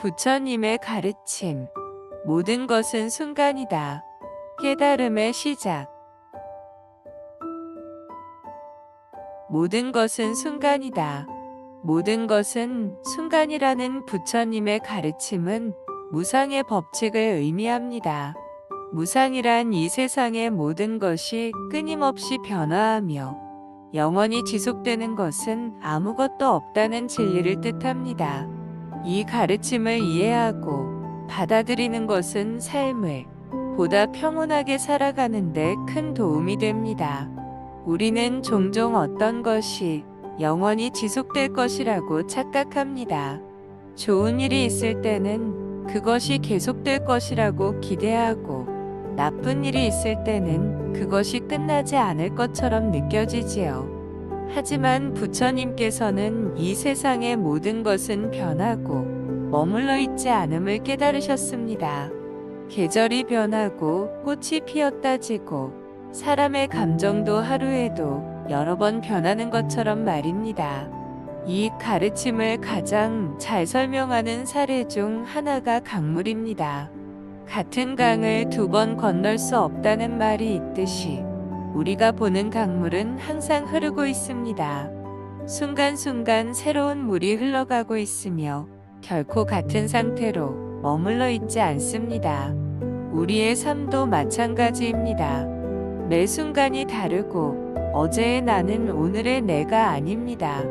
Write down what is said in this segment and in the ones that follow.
부처님의 가르침. 모든 것은 순간이다. 깨달음의 시작. 모든 것은 순간이다. 모든 것은 순간이라는 부처님의 가르침은 무상의 법칙을 의미합니다. 무상이란 이 세상의 모든 것이 끊임없이 변화하며 영원히 지속되는 것은 아무것도 없다는 진리를 뜻합니다. 이 가르침을 이해하고 받아들이는 것은 삶을 보다 평온하게 살아가는 데 큰 도움이 됩니다. 우리는 종종 어떤 것이 영원히 지속될 것이라고 착각합니다. 좋은 일이 있을 때는 그것이 계속될 것이라고 기대하고 나쁜 일이 있을 때는 그것이 끝나지 않을 것처럼 느껴지지요. 하지만 부처님께서는 이 세상의 모든 것은 변하고 머물러 있지 않음을 깨달으셨습니다. 계절이 변하고 꽃이 피었다 지고 사람의 감정도 하루에도 여러 번 변하는 것처럼 말입니다. 이 가르침을 가장 잘 설명하는 사례 중 하나가 강물입니다. 같은 강을 두 번 건널 수 없다는 말이 있듯이 우리가 보는 강물은 항상 흐르고 있습니다. 순간순간 새로운 물이 흘러가고 있으며 결코 같은 상태로 머물러 있지 않습니다. 우리의 삶도 마찬가지입니다. 매 순간이 다르고 어제의 나는 오늘의 내가 아닙니다.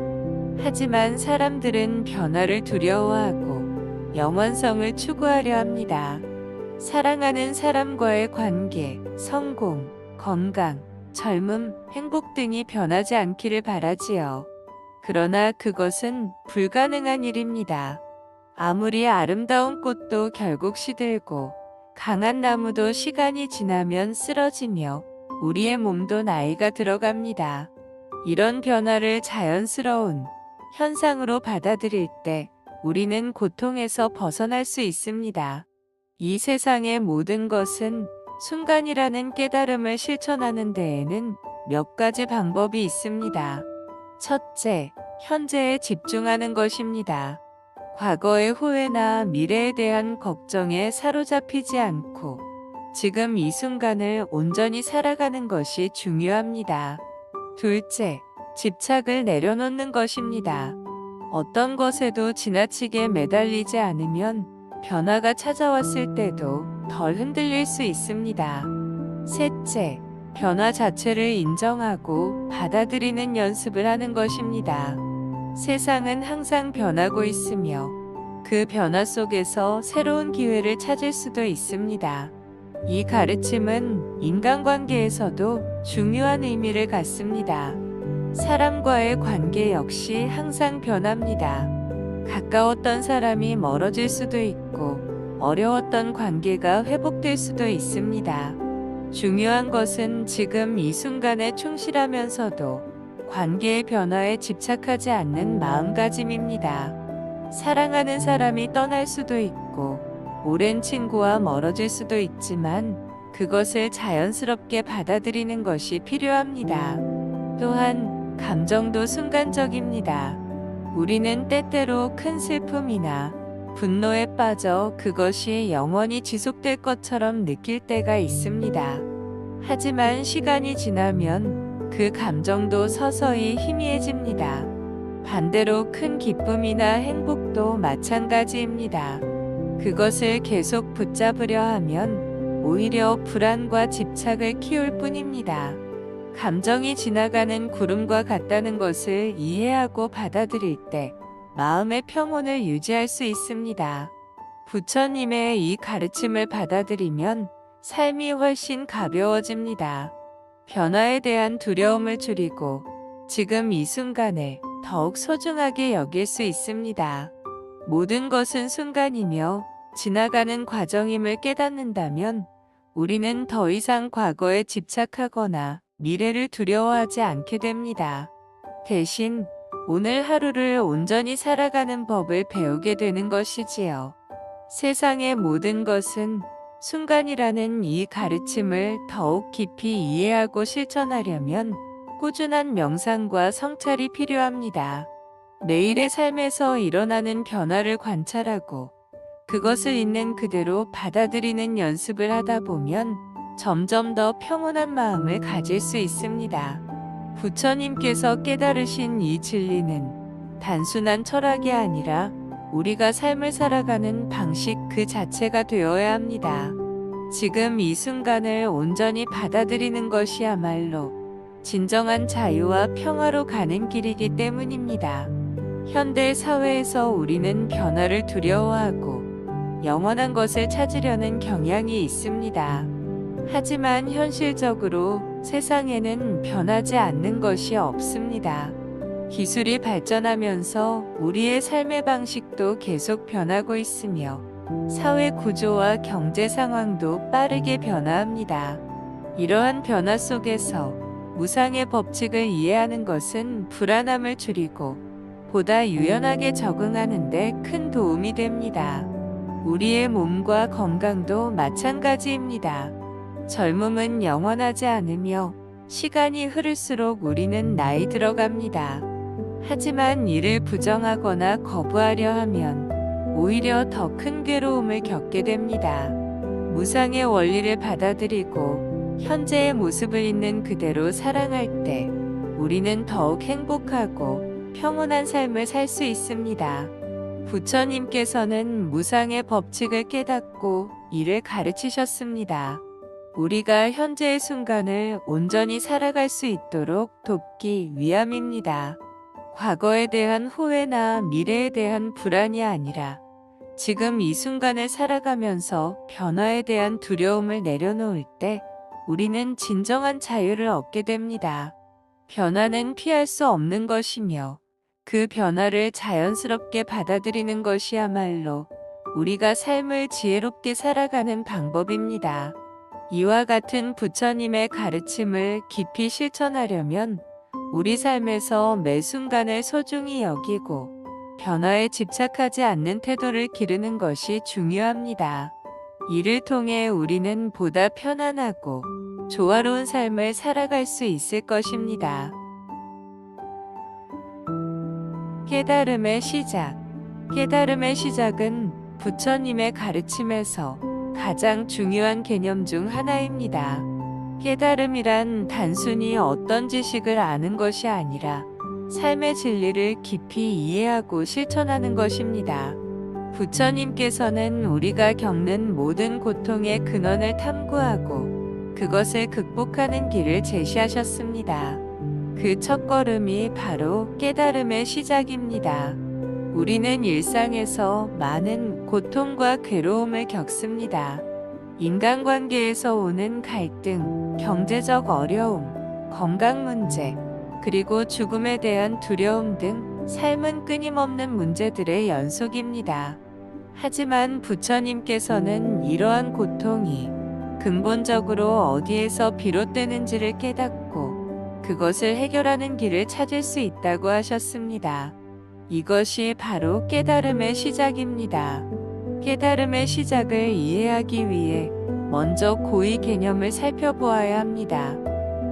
하지만 사람들은 변화를 두려워하고 영원성을 추구하려 합니다. 사랑하는 사람과의 관계, 성공, 건강, 젊음, 행복 등이 변하지 않기를 바라지요. 그러나 그것은 불가능한 일입니다. 아무리 아름다운 꽃도 결국 시들고 강한 나무도 시간이 지나면 쓰러지며 우리의 몸도 나이가 들어갑니다. 이런 변화를 자연스러운 현상으로 받아들일 때 우리는 고통에서 벗어날 수 있습니다. 이 세상의 모든 것은 순간이라는 깨달음을 실천하는 데에는 몇 가지 방법이 있습니다. 첫째, 현재에 집중하는 것입니다. 과거의 후회나 미래에 대한 걱정에 사로잡히지 않고 지금 이 순간을 온전히 살아가는 것이 중요합니다. 둘째, 집착을 내려놓는 것입니다. 어떤 것에도 지나치게 매달리지 않으면 변화가 찾아왔을 때도 덜 흔들릴 수 있습니다. 셋째, 변화 자체를 인정하고 받아들이는 연습을 하는 것입니다. 세상은 항상 변하고 있으며 그 변화 속에서 새로운 기회를 찾을 수도 있습니다. 이 가르침은 인간관계에서도 중요한 의미를 갖습니다. 사람과의 관계 역시 항상 변합니다. 가까웠던 사람이 멀어질 수도 있고 어려웠던 관계가 회복될 수도 있습니다. 중요한 것은 지금 이 순간에 충실하면서도 관계의 변화에 집착하지 않는 마음가짐입니다. 사랑하는 사람이 떠날 수도 있고 오랜 친구와 멀어질 수도 있지만 그것을 자연스럽게 받아들이는 것이 필요합니다. 또한 감정도 순간적입니다. 우리는 때때로 큰 슬픔이나 분노에 빠져 그것이 영원히 지속될 것처럼 느낄 때가 있습니다. 하지만 시간이 지나면 그 감정도 서서히 희미해집니다. 반대로 큰 기쁨이나 행복도 마찬가지입니다. 그것을 계속 붙잡으려 하면 오히려 불안과 집착을 키울 뿐입니다. 감정이 지나가는 구름과 같다는 것을 이해하고 받아들일 때 마음의 평온을 유지할 수 있습니다. 부처님의 이 가르침을 받아들이면 삶이 훨씬 가벼워집니다. 변화에 대한 두려움을 줄이고 지금 이 순간을 더욱 소중하게 여길 수 있습니다. 모든 것은 순간이며 지나가는 과정임을 깨닫는다면 우리는 더 이상 과거에 집착하거나 미래를 두려워하지 않게 됩니다. 대신 오늘 하루를 온전히 살아가는 법을 배우게 되는 것이지요. 세상의 모든 것은 순간이라는 이 가르침을 더욱 깊이 이해하고 실천하려면 꾸준한 명상과 성찰이 필요합니다. 매일의 삶에서 일어나는 변화를 관찰하고 그것을 있는 그대로 받아들이는 연습을 하다 보면 점점 더 평온한 마음을 가질 수 있습니다. 부처님께서 깨달으신 이 진리는 단순한 철학이 아니라 우리가 삶을 살아가는 방식 그 자체가 되어야 합니다. 지금 이 순간을 온전히 받아들이는 것이야말로 진정한 자유와 평화로 가는 길이기 때문입니다. 현대 사회에서 우리는 변화를 두려워하고 영원한 것을 찾으려는 경향이 있습니다. 하지만 현실적으로 세상에는 변하지 않는 것이 없습니다. 기술이 발전하면서 우리의 삶의 방식도 계속 변하고 있으며 사회 구조와 경제 상황도 빠르게 변화합니다. 이러한 변화 속에서 무상의 법칙을 이해하는 것은 불안함을 줄이고 보다 유연하게 적응하는 데 큰 도움이 됩니다. 우리의 몸과 건강도 마찬가지입니다. 젊음은 영원하지 않으며 시간이 흐를수록 우리는 나이 들어갑니다. 하지만 이를 부정하거나 거부하려 하면 오히려 더 큰 괴로움을 겪게 됩니다. 무상의 원리를 받아들이고 현재의 모습을 있는 그대로 사랑할 때 우리는 더욱 행복하고 평온한 삶을 살 수 있습니다. 부처님께서는 무상의 법칙을 깨닫고 이를 가르치셨습니다. 우리가 현재의 순간을 온전히 살아갈 수 있도록 돕기 위함입니다. 과거에 대한 후회나 미래에 대한 불안이 아니라 지금 이 순간을 살아가면서 변화에 대한 두려움을 내려놓을 때 우리는 진정한 자유를 얻게 됩니다. 변화는 피할 수 없는 것이며 그 변화를 자연스럽게 받아들이는 것이야말로 우리가 삶을 지혜롭게 살아가는 방법입니다. 이와 같은 부처님의 가르침을 깊이 실천하려면 우리 삶에서 매 순간을 소중히 여기고 변화에 집착하지 않는 태도를 기르는 것이 중요합니다. 이를 통해 우리는 보다 편안하고 조화로운 삶을 살아갈 수 있을 것입니다. 깨달음의 시작. 깨달음의 시작은 부처님의 가르침에서 가장 중요한 개념 중 하나입니다. 깨달음이란 단순히 어떤 지식을 아는 것이 아니라 삶의 진리를 깊이 이해하고 실천하는 것입니다. 부처님께서는 우리가 겪는 모든 고통의 근원을 탐구하고 그것을 극복하는 길을 제시하셨습니다. 그 첫걸음이 바로 깨달음의 시작입니다. 우리는 일상에서 많은 고통과 괴로움을 겪습니다. 인간관계에서 오는 갈등, 경제적 어려움, 건강 문제, 그리고 죽음에 대한 두려움 등 삶은 끊임없는 문제들의 연속입니다. 하지만 부처님께서는 이러한 고통이 근본적으로 어디에서 비롯되는지를 깨닫고 그것을 해결하는 길을 찾을 수 있다고 하셨습니다. 이것이 바로 깨달음의 시작입니다. 깨달음의 시작을 이해하기 위해 먼저 고의 개념을 살펴보아야 합니다.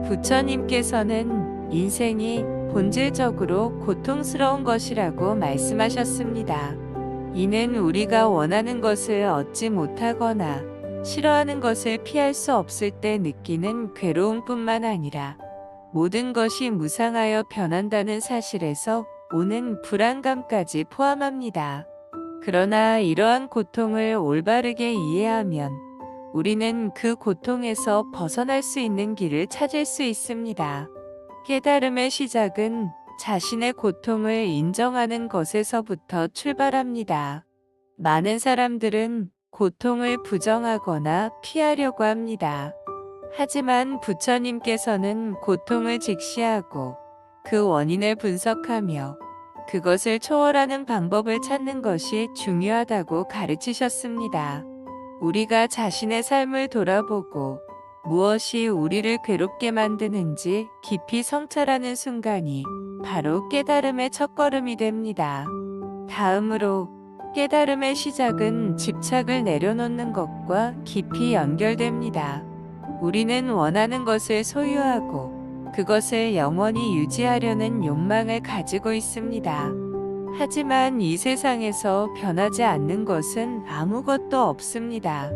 부처님께서는 인생이 본질적으로 고통스러운 것이라고 말씀하셨습니다. 이는 우리가 원하는 것을 얻지 못하거나 싫어하는 것을 피할 수 없을 때 느끼는 괴로움뿐만 아니라 모든 것이 무상하여 변한다는 사실에서 오는 불안감까지 포함합니다. 그러나 이러한 고통을 올바르게 이해하면 우리는 그 고통에서 벗어날 수 있는 길을 찾을 수 있습니다. 깨달음의 시작은 자신의 고통을 인정하는 것에서부터 출발합니다. 많은 사람들은 고통을 부정하거나 피하려고 합니다. 하지만 부처님께서는 고통을 직시하고 그 원인을 분석하며 그것을 초월하는 방법을 찾는 것이 중요하다고 가르치셨습니다. 우리가 자신의 삶을 돌아보고 무엇이 우리를 괴롭게 만드는지 깊이 성찰하는 순간이 바로 깨달음의 첫걸음이 됩니다. 다음으로 깨달음의 시작은 집착을 내려놓는 것과 깊이 연결됩니다. 우리는 원하는 것을 소유하고 그것을 영원히 유지하려는 욕망을 가지고 있습니다. 하지만 이 세상에서 변하지 않는 것은 아무것도 없습니다.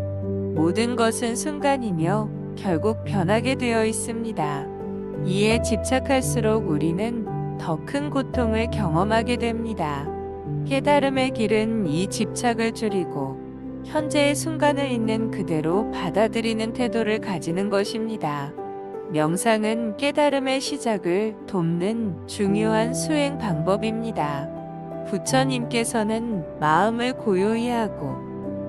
모든 것은 순간이며 결국 변하게 되어 있습니다. 이에 집착할수록 우리는 더 큰 고통을 경험하게 됩니다. 깨달음의 길은 이 집착을 줄이고 현재의 순간을 있는 그대로 받아들이는 태도를 가지는 것입니다. 명상은 깨달음의 시작을 돕는 중요한 수행 방법입니다. 부처님께서는 마음을 고요히 하고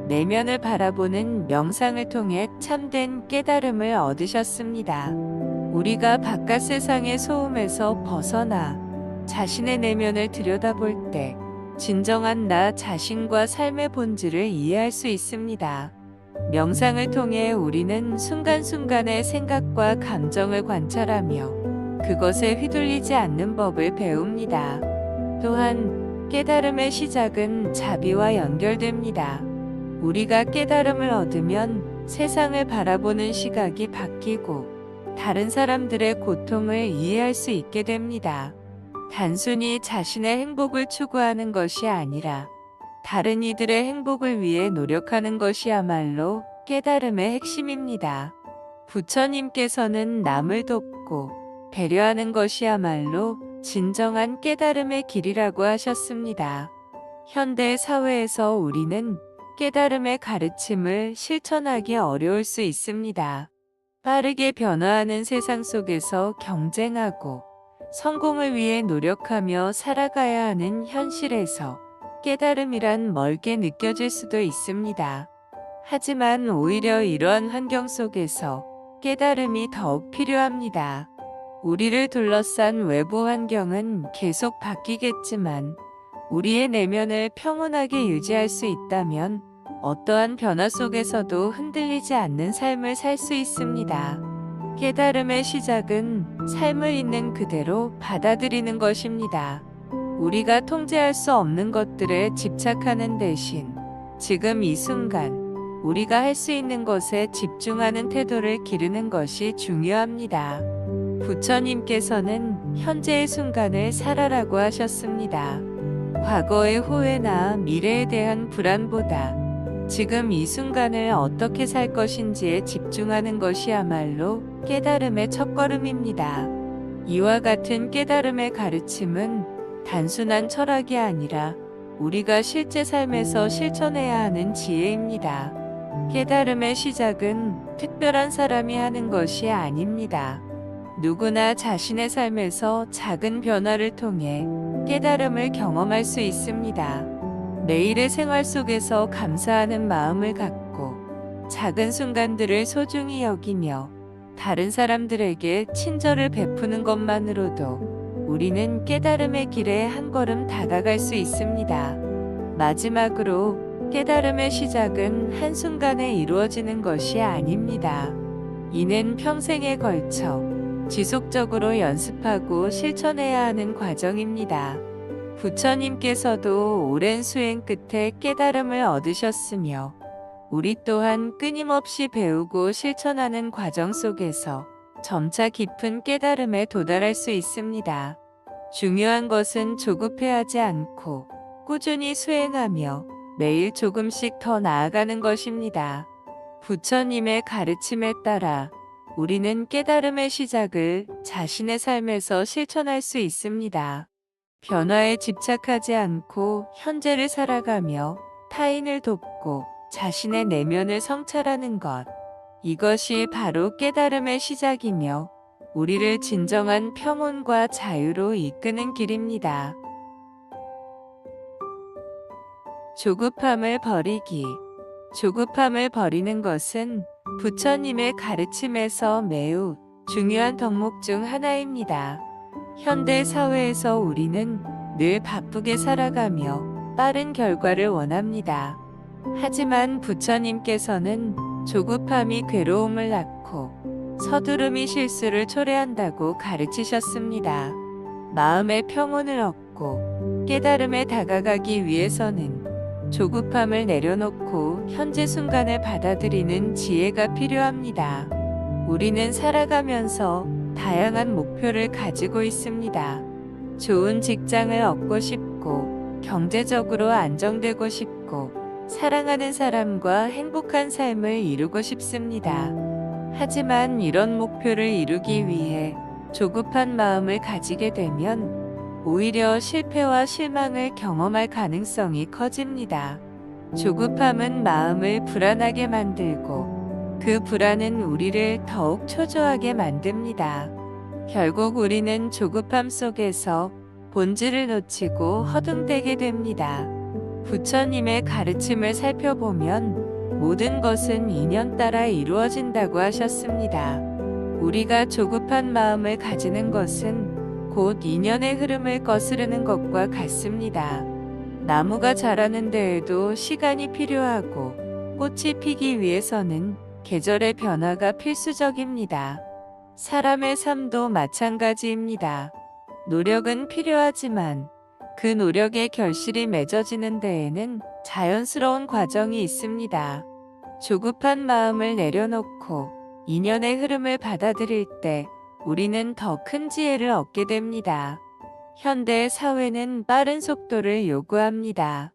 내면을 바라보는 명상을 통해 참된 깨달음을 얻으셨습니다. 우리가 바깥 세상의 소음에서 벗어나 자신의 내면을 들여다볼 때 진정한 나 자신과 삶의 본질을 이해할 수 있습니다. 명상을 통해 우리는 순간순간의 생각과 감정을 관찰하며 그것에 휘둘리지 않는 법을 배웁니다. 또한 깨달음의 시작은 자비와 연결됩니다. 우리가 깨달음을 얻으면 세상을 바라보는 시각이 바뀌고 다른 사람들의 고통을 이해할 수 있게 됩니다. 단순히 자신의 행복을 추구하는 것이 아니라 다른 이들의 행복을 위해 노력하는 것이야말로 깨달음의 핵심입니다. 부처님께서는 남을 돕고 배려하는 것이야말로 진정한 깨달음의 길이라고 하셨습니다. 현대 사회에서 우리는 깨달음의 가르침을 실천하기 어려울 수 있습니다. 빠르게 변화하는 세상 속에서 경쟁하고 성공을 위해 노력하며 살아가야 하는 현실에서 깨달음이란 멀게 느껴질 수도 있습니다. 하지만 오히려 이러한 환경 속에서 깨달음이 더욱 필요합니다. 우리를 둘러싼 외부 환경은 계속 바뀌겠지만 우리의 내면을 평온하게 유지할 수 있다면 어떠한 변화 속에서도 흔들리지 않는 삶을 살 수 있습니다. 깨달음의 시작은 삶을 있는 그대로 받아들이는 것입니다. 우리가 통제할 수 없는 것들에 집착하는 대신 지금 이 순간 우리가 할 수 있는 것에 집중하는 태도를 기르는 것이 중요합니다. 부처님께서는 현재의 순간을 살아라고 하셨습니다. 과거의 후회나 미래에 대한 불안보다 지금 이 순간을 어떻게 살 것인지에 집중하는 것이야말로 깨달음의 첫걸음입니다. 이와 같은 깨달음의 가르침은 단순한 철학이 아니라 우리가 실제 삶에서 실천해야 하는 지혜입니다. 깨달음의 시작은 특별한 사람이 하는 것이 아닙니다. 누구나 자신의 삶에서 작은 변화를 통해 깨달음을 경험할 수 있습니다. 매일의 생활 속에서 감사하는 마음을 갖고 작은 순간들을 소중히 여기며 다른 사람들에게 친절을 베푸는 것만으로도 우리는 깨달음의 길에 한 걸음 다가갈 수 있습니다. 마지막으로 깨달음의 시작은 한순간에 이루어지는 것이 아닙니다. 이는 평생에 걸쳐 지속적으로 연습하고 실천해야 하는 과정입니다. 부처님께서도 오랜 수행 끝에 깨달음을 얻으셨으며 우리 또한 끊임없이 배우고 실천하는 과정 속에서 점차 깊은 깨달음에 도달할 수 있습니다. 중요한 것은 조급해하지 않고 꾸준히 수행하며 매일 조금씩 더 나아가는 것입니다. 부처님의 가르침에 따라 우리는 깨달음의 시작을 자신의 삶에서 실천할 수 있습니다. 변화에 집착하지 않고 현재를 살아가며 타인을 돕고 자신의 내면을 성찰하는 것. 이것이 바로 깨달음의 시작이며 우리를 진정한 평온과 자유로 이끄는 길입니다. 조급함을 버리기. 조급함을 버리는 것은 부처님의 가르침에서 매우 중요한 덕목 중 하나입니다. 현대 사회에서 우리는 늘 바쁘게 살아가며 빠른 결과를 원합니다. 하지만 부처님께서는 조급함이 괴로움을 낳고 서두름이 실수를 초래한다고 가르치셨습니다. 마음의 평온을 얻고 깨달음에 다가가기 위해서는 조급함을 내려놓고 현재 순간을 받아들이는 지혜가 필요합니다. 우리는 살아가면서 다양한 목표를 가지고 있습니다. 좋은 직장을 얻고 싶고, 경제적으로 안정되고 싶고 사랑하는 사람과 행복한 삶을 이루고 싶습니다. 하지만 이런 목표를 이루기 위해 조급한 마음을 가지게 되면 오히려 실패와 실망을 경험할 가능성이 커집니다. 조급함은 마음을 불안하게 만들고 그 불안은 우리를 더욱 초조하게 만듭니다. 결국 우리는 조급함 속에서 본질을 놓치고 허둥대게 됩니다. 부처님의 가르침을 살펴보면 모든 것은 인연 따라 이루어진다고 하셨습니다. 우리가 조급한 마음을 가지는 것은 곧 인연의 흐름을 거스르는 것과 같습니다. 나무가 자라는 데에도 시간이 필요하고 꽃이 피기 위해서는 계절의 변화가 필수적입니다. 사람의 삶도 마찬가지입니다. 노력은 필요하지만 그 노력의 결실이 맺어지는 데에는 자연스러운 과정이 있습니다. 조급한 마음을 내려놓고 인연의 흐름을 받아들일 때 우리는 더 큰 지혜를 얻게 됩니다. 현대 사회는 빠른 속도를 요구합니다.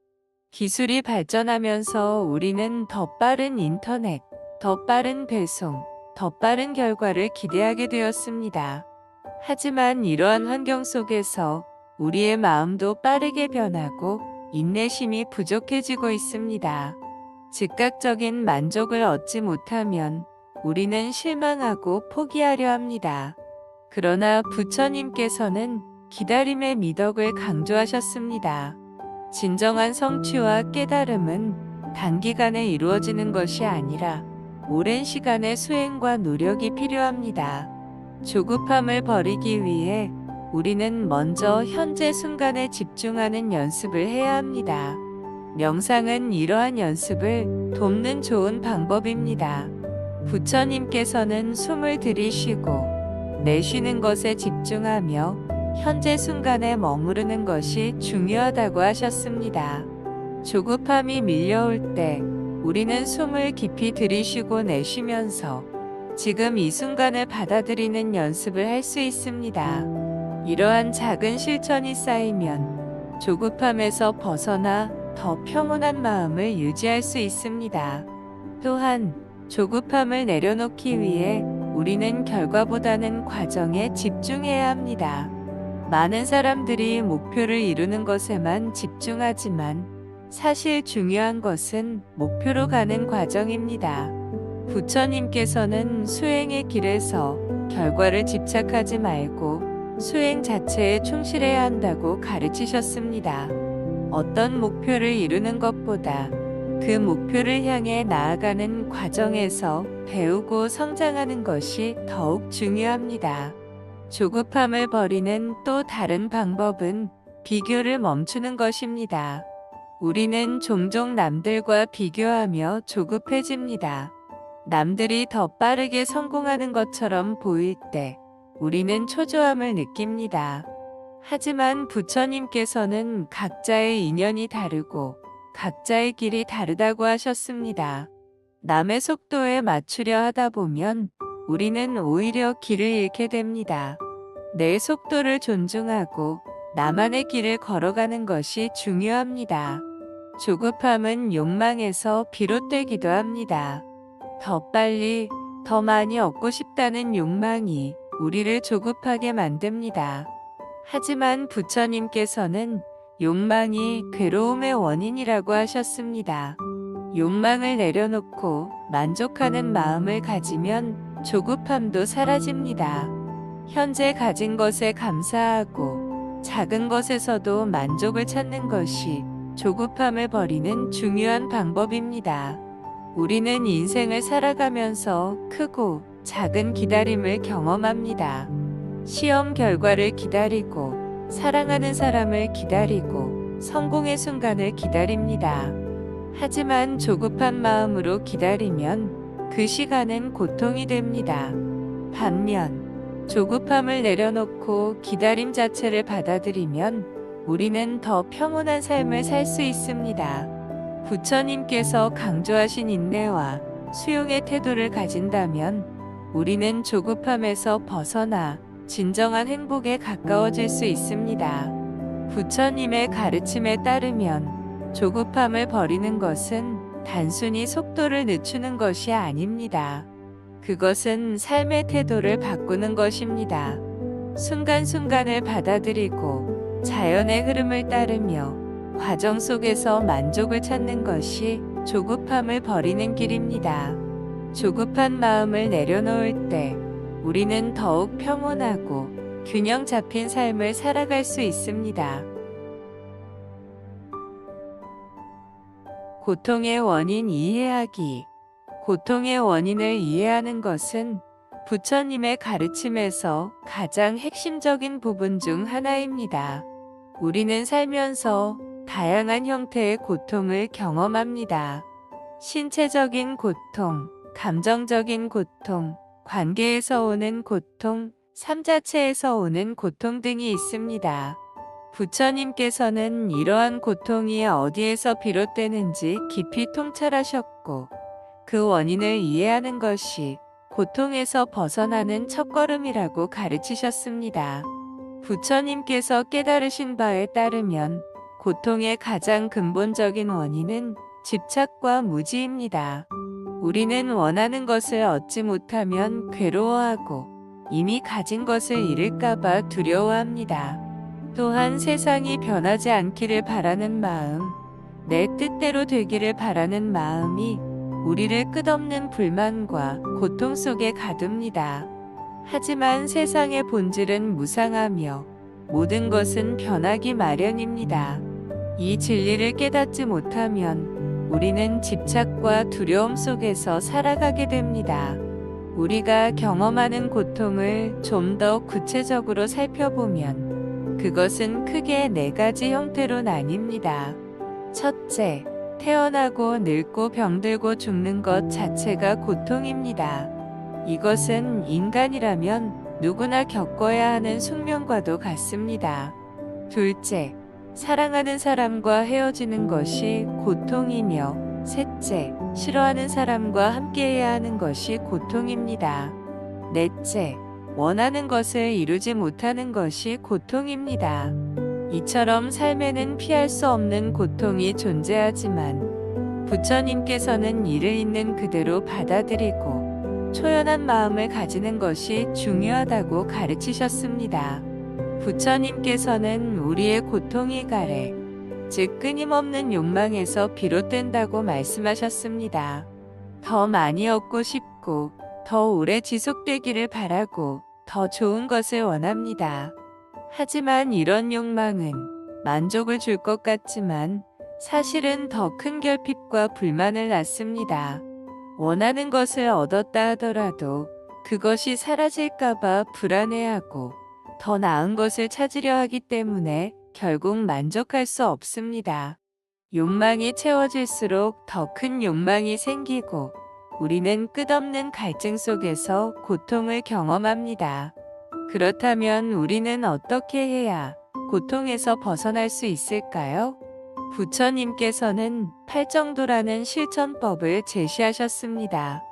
기술이 발전하면서 우리는 더 빠른 인터넷, 더 빠른 배송, 더 빠른 결과를 기대하게 되었습니다. 하지만 이러한 환경 속에서 우리의 마음도 빠르게 변하고 인내심이 부족해지고 있습니다. 즉각적인 만족을 얻지 못하면 우리는 실망하고 포기하려 합니다. 그러나 부처님께서는 기다림의 미덕을 강조하셨습니다. 진정한 성취와 깨달음은 단기간에 이루어지는 것이 아니라 오랜 시간의 수행과 노력이 필요합니다. 조급함을 버리기 위해 우리는 먼저 현재 순간에 집중하는 연습을 해야 합니다. 명상은 이러한 연습을 돕는 좋은 방법입니다. 부처님께서는 숨을 들이쉬고 내쉬는 것에 집중하며 현재 순간에 머무르는 것이 중요하다고 하셨습니다. 조급함이 밀려올 때 우리는 숨을 깊이 들이쉬고 내쉬면서 지금 이 순간을 받아들이는 연습을 할 수 있습니다. 이러한 작은 실천이 쌓이면 조급함에서 벗어나 더 평온한 마음을 유지할 수 있습니다. 또한 조급함을 내려놓기 위해 우리는 결과보다는 과정에 집중해야 합니다. 많은 사람들이 목표를 이루는 것에만 집중하지만 사실 중요한 것은 목표로 가는 과정입니다. 부처님께서는 수행의 길에서 결과를 집착하지 말고 수행 자체에 충실해야 한다고 가르치셨습니다. 어떤 목표를 이루는 것보다 그 목표를 향해 나아가는 과정에서 배우고 성장하는 것이 더욱 중요합니다. 조급함을 버리는 또 다른 방법은 비교를 멈추는 것입니다. 우리는 종종 남들과 비교하며 조급해집니다. 남들이 더 빠르게 성공하는 것처럼 보일 때 우리는 초조함을 느낍니다. 하지만 부처님께서는 각자의 인연이 다르고 각자의 길이 다르다고 하셨습니다. 남의 속도에 맞추려 하다 보면 우리는 오히려 길을 잃게 됩니다. 내 속도를 존중하고 나만의 길을 걸어가는 것이 중요합니다. 조급함은 욕망에서 비롯되기도 합니다. 더 빨리, 더 많이 얻고 싶다는 욕망이 우리를 조급하게 만듭니다. 하지만 부처님께서는 욕망이 괴로움의 원인이라고 하셨습니다. 욕망을 내려놓고 만족하는 마음을 가지면 조급함도 사라집니다. 현재 가진 것에 감사하고 작은 것에서도 만족을 찾는 것이 조급함을 버리는 중요한 방법입니다. 우리는 인생을 살아가면서 크고 작은 기다림을 경험합니다. 시험 결과를 기다리고 사랑하는 사람을 기다리고 성공의 순간을 기다립니다. 하지만 조급한 마음으로 기다리면 그 시간은 고통이 됩니다. 반면 조급함을 내려놓고 기다림 자체를 받아들이면 우리는 더 평온한 삶을 살 수 있습니다. 부처님께서 강조하신 인내와 수용의 태도를 가진다면 우리는 조급함에서 벗어나 진정한 행복에 가까워질 수 있습니다. 부처님의 가르침에 따르면 조급함을 버리는 것은 단순히 속도를 늦추는 것이 아닙니다. 그것은 삶의 태도를 바꾸는 것입니다. 순간순간을 받아들이고 자연의 흐름을 따르며 과정 속에서 만족을 찾는 것이 조급함을 버리는 길입니다. 조급한 마음을 내려놓을 때 우리는 더욱 평온하고 균형 잡힌 삶을 살아갈 수 있습니다. 고통의 원인 이해하기. 고통의 원인을 이해하는 것은 부처님의 가르침에서 가장 핵심적인 부분 중 하나입니다. 우리는 살면서 다양한 형태의 고통을 경험합니다. 신체적인 고통, 감정적인 고통, 관계에서 오는 고통, 삶 자체에서 오는 고통 등이 있습니다. 부처님께서는 이러한 고통이 어디에서 비롯되는지 깊이 통찰하셨고, 그 원인을 이해하는 것이 고통에서 벗어나는 첫걸음이라고 가르치셨습니다. 부처님께서 깨달으신 바에 따르면 고통의 가장 근본적인 원인은 집착과 무지입니다. 우리는 원하는 것을 얻지 못하면 괴로워하고 이미 가진 것을 잃을까봐 두려워합니다. 또한 세상이 변하지 않기를 바라는 마음, 내 뜻대로 되기를 바라는 마음이 우리를 끝없는 불만과 고통 속에 가둡니다. 하지만 세상의 본질은 무상하며 모든 것은 변하기 마련입니다. 이 진리를 깨닫지 못하면 우리는 집착과 두려움 속에서 살아가게 됩니다. 우리가 경험하는 고통을 좀 더 구체적으로 살펴보면 그것은 크게 4가지 형태로 나뉩니다. 첫째, 태어나고 늙고 병들고 죽는 것 자체가 고통입니다. 이것은 인간이라면 누구나 겪어야 하는 숙명과도 같습니다. 둘째, 사랑하는 사람과 헤어지는 것이 고통이며, 셋째, 싫어하는 사람과 함께해야 하는 것이 고통입니다. 넷째, 원하는 것을 이루지 못하는 것이 고통입니다. 이처럼 삶에는 피할 수 없는 고통이 존재하지만 부처님께서는 이를 있는 그대로 받아들이고 초연한 마음을 가지는 것이 중요하다고 가르치셨습니다. 부처님께서는 우리의 고통이 가래, 즉 끊임없는 욕망에서 비롯된다고 말씀하셨습니다. 더 많이 얻고 싶고 더 오래 지속되기를 바라고 더 좋은 것을 원합니다. 하지만 이런 욕망은 만족을 줄 것 같지만 사실은 더 큰 결핍과 불만을 낳습니다. 원하는 것을 얻었다 하더라도 그것이 사라질까봐 불안해하고 더 나은 것을 찾으려 하기 때문에 결국 만족할 수 없습니다. 욕망이 채워질수록 더 큰 욕망이 생기고 우리는 끝없는 갈증 속에서 고통을 경험합니다. 그렇다면 우리는 어떻게 해야 고통에서 벗어날 수 있을까요? 부처님께서는 팔정도라는 실천법을 제시하셨습니다.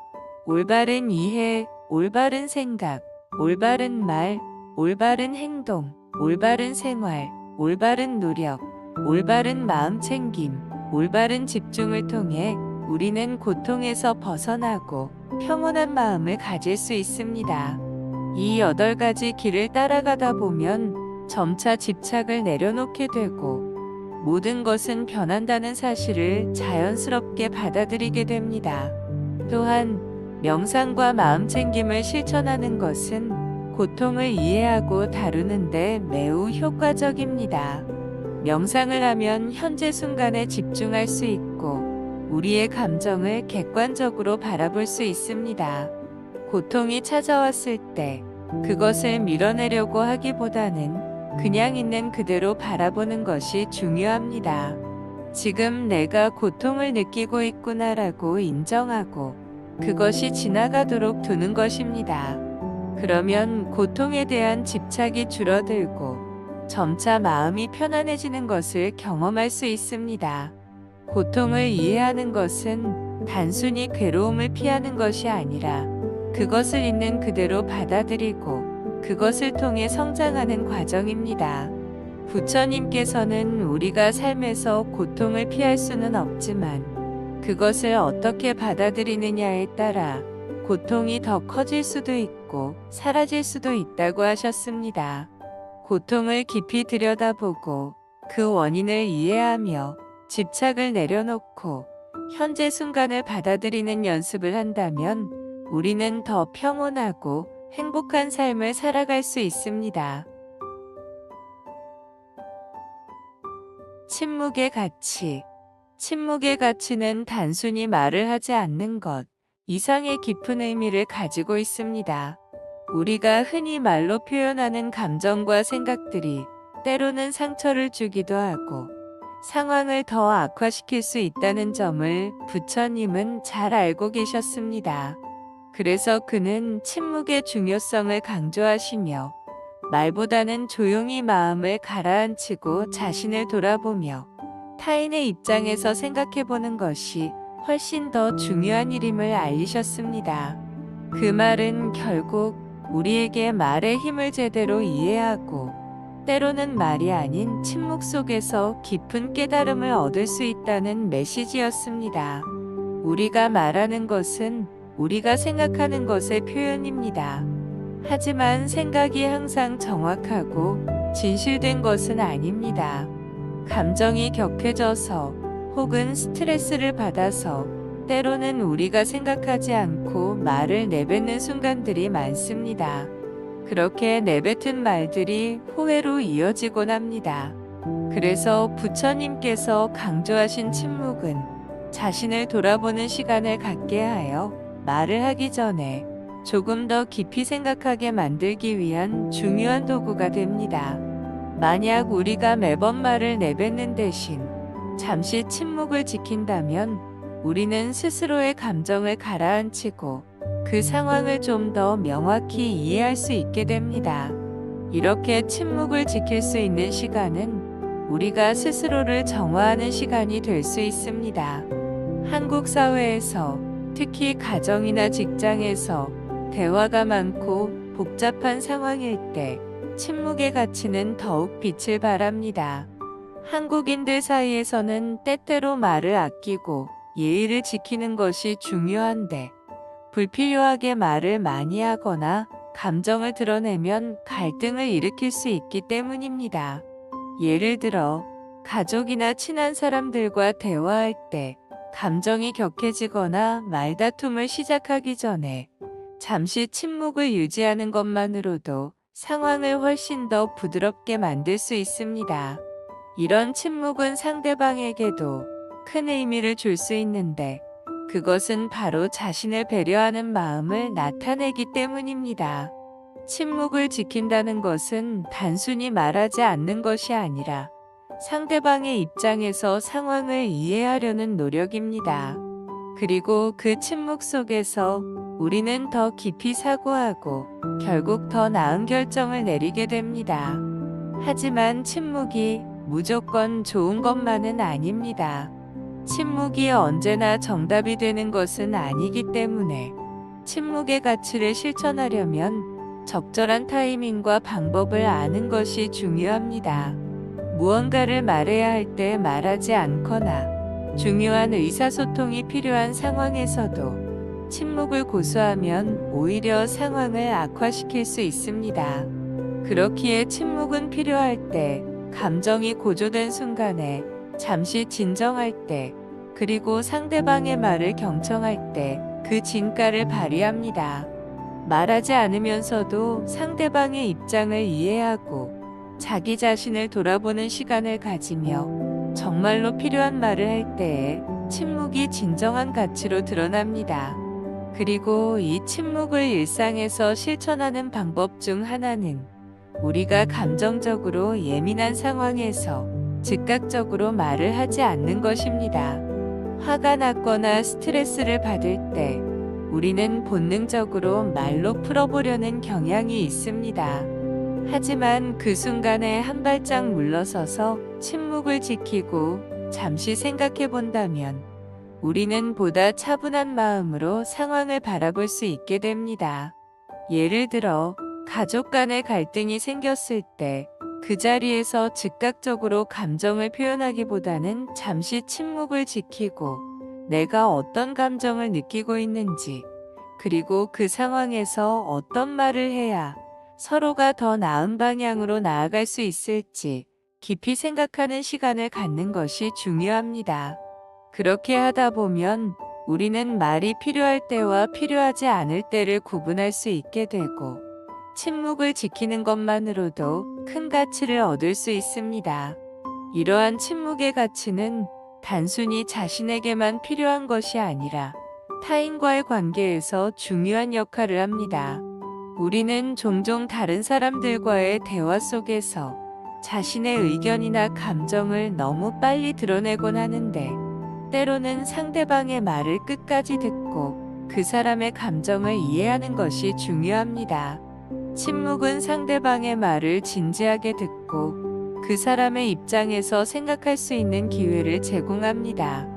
올바른 이해, 올바른 생각, 올바른 말, 올바른 행동, 올바른 생활, 올바른 노력, 올바른 마음 챙김, 올바른 집중을 통해 우리는 고통에서 벗어나고 평온한 마음을 가질 수 있습니다. 이 8가지 길을 따라가다 보면 점차 집착을 내려놓게 되고 모든 것은 변한다는 사실을 자연스럽게 받아들이게 됩니다. 또한 명상과 마음 챙김을 실천하는 것은 고통을 이해하고 다루는데 매우 효과적입니다. 명상을 하면 현재 순간에 집중할 수 있고 우리의 감정을 객관적으로 바라볼 수 있습니다. 고통이 찾아왔을 때 그것을 밀어내려고 하기보다는 그냥 있는 그대로 바라보는 것이 중요합니다. 지금 내가 고통을 느끼고 있구나라고 인정하고 그것이 지나가도록 두는 것입니다. 그러면 고통에 대한 집착이 줄어들고 점차 마음이 편안해지는 것을 경험할 수 있습니다. 고통을 이해하는 것은 단순히 괴로움을 피하는 것이 아니라 그것을 있는 그대로 받아들이고 그것을 통해 성장하는 과정입니다. 부처님께서는 우리가 삶에서 고통을 피할 수는 없지만 그것을 어떻게 받아들이느냐에 따라 고통이 더 커질 수도 있고 사라질 수도 있다고 하셨습니다. 고통을 깊이 들여다보고 그 원인을 이해하며 집착을 내려놓고 현재 순간을 받아들이는 연습을 한다면 우리는 더 평온하고 행복한 삶을 살아갈 수 있습니다. 침묵의 가치. 침묵의 가치는 단순히 말을 하지 않는 것 이상의 깊은 의미를 가지고 있습니다. 우리가 흔히 말로 표현하는 감정과 생각들이 때로는 상처를 주기도 하고 상황을 더 악화시킬 수 있다는 점을 부처님은 잘 알고 계셨습니다. 그래서 그는 침묵의 중요성을 강조하시며 말보다는 조용히 마음을 가라앉히고 자신을 돌아보며 타인의 입장에서 생각해보는 것이 훨씬 더 중요한 일임을 알리셨습니다. 그 말은 결국 우리에게 말의 힘을 제대로 이해하고 때로는 말이 아닌 침묵 속에서 깊은 깨달음을 얻을 수 있다는 메시지였습니다. 우리가 말하는 것은 우리가 생각하는 것의 표현입니다. 하지만 생각이 항상 정확하고 진실된 것은 아닙니다. 감정이 격해져서 혹은 스트레스를 받아서 때로는 우리가 생각하지 않고 말을 내뱉는 순간들이 많습니다. 그렇게 내뱉은 말들이 후회로 이어지곤 합니다. 그래서 부처님께서 강조하신 침묵은 자신을 돌아보는 시간을 갖게 하여 말을 하기 전에 조금 더 깊이 생각하게 만들기 위한 중요한 도구가 됩니다. 만약 우리가 매번 말을 내뱉는 대신 잠시 침묵을 지킨다면 우리는 스스로의 감정을 가라앉히고 그 상황을 좀 더 명확히 이해할 수 있게 됩니다. 이렇게 침묵을 지킬 수 있는 시간은 우리가 스스로를 정화하는 시간이 될 수 있습니다. 한국 사회에서 특히 가정이나 직장에서 대화가 많고 복잡한 상황일 때 침묵의 가치는 더욱 빛을 발합니다. 한국인들 사이에서는 때때로 말을 아끼고 예의를 지키는 것이 중요한데 불필요하게 말을 많이 하거나 감정을 드러내면 갈등을 일으킬 수 있기 때문입니다. 예를 들어 가족이나 친한 사람들과 대화할 때 감정이 격해지거나 말다툼을 시작하기 전에 잠시 침묵을 유지하는 것만으로도 상황을 훨씬 더 부드럽게 만들 수 있습니다. 이런 침묵은 상대방에게도 큰 의미를 줄 수 있는데 그것은 바로 자신을 배려하는 마음을 나타내기 때문입니다. 침묵을 지킨다는 것은 단순히 말하지 않는 것이 아니라 상대방의 입장에서 상황을 이해하려는 노력입니다. 그리고 그 침묵 속에서 우리는 더 깊이 사고하고 결국 더 나은 결정을 내리게 됩니다. 하지만 침묵이 무조건 좋은 것만은 아닙니다. 침묵이 언제나 정답이 되는 것은 아니기 때문에 침묵의 가치를 실천하려면 적절한 타이밍과 방법을 아는 것이 중요합니다. 무언가를 말해야 할 때 말하지 않거나 중요한 의사소통이 필요한 상황에서도 침묵을 고수하면 오히려 상황을 악화시킬 수 있습니다. 그렇기에 침묵은 필요할 때, 감정이 고조된 순간에, 잠시 진정할 때, 그리고 상대방의 말을 경청할 때 그 진가를 발휘합니다. 말하지 않으면서도 상대방의 입장을 이해하고 자기 자신을 돌아보는 시간을 가지며 정말로 필요한 말을 할 때에 침묵이 진정한 가치로 드러납니다. 그리고 이 침묵을 일상에서 실천하는 방법 중 하나는 우리가 감정적으로 예민한 상황에서 즉각적으로 말을 하지 않는 것입니다. 화가 났거나 스트레스를 받을 때 우리는 본능적으로 말로 풀어보려는 경향이 있습니다. 하지만 그 순간에 한 발짝 물러서서 침묵을 지키고 잠시 생각해 본다면 우리는 보다 차분한 마음으로 상황을 바라볼 수 있게 됩니다. 예를 들어 가족 간의 갈등이 생겼을 때 그 자리에서 즉각적으로 감정을 표현하기보다는 잠시 침묵을 지키고 내가 어떤 감정을 느끼고 있는지, 그리고 그 상황에서 어떤 말을 해야 서로가 더 나은 방향으로 나아갈 수 있을지 깊이 생각하는 시간을 갖는 것이 중요합니다. 그렇게 하다 보면 우리는 말이 필요할 때와 필요하지 않을 때를 구분할 수 있게 되고, 침묵을 지키는 것만으로도 큰 가치를 얻을 수 있습니다. 이러한 침묵의 가치는 단순히 자신에게만 필요한 것이 아니라 타인과의 관계에서 중요한 역할을 합니다. 우리는 종종 다른 사람들과의 대화 속에서 자신의 의견이나 감정을 너무 빨리 드러내곤 하는데, 때로는 상대방의 말을 끝까지 듣고 그 사람의 감정을 이해하는 것이 중요합니다. 침묵은 상대방의 말을 진지하게 듣고 그 사람의 입장에서 생각할 수 있는 기회를 제공합니다.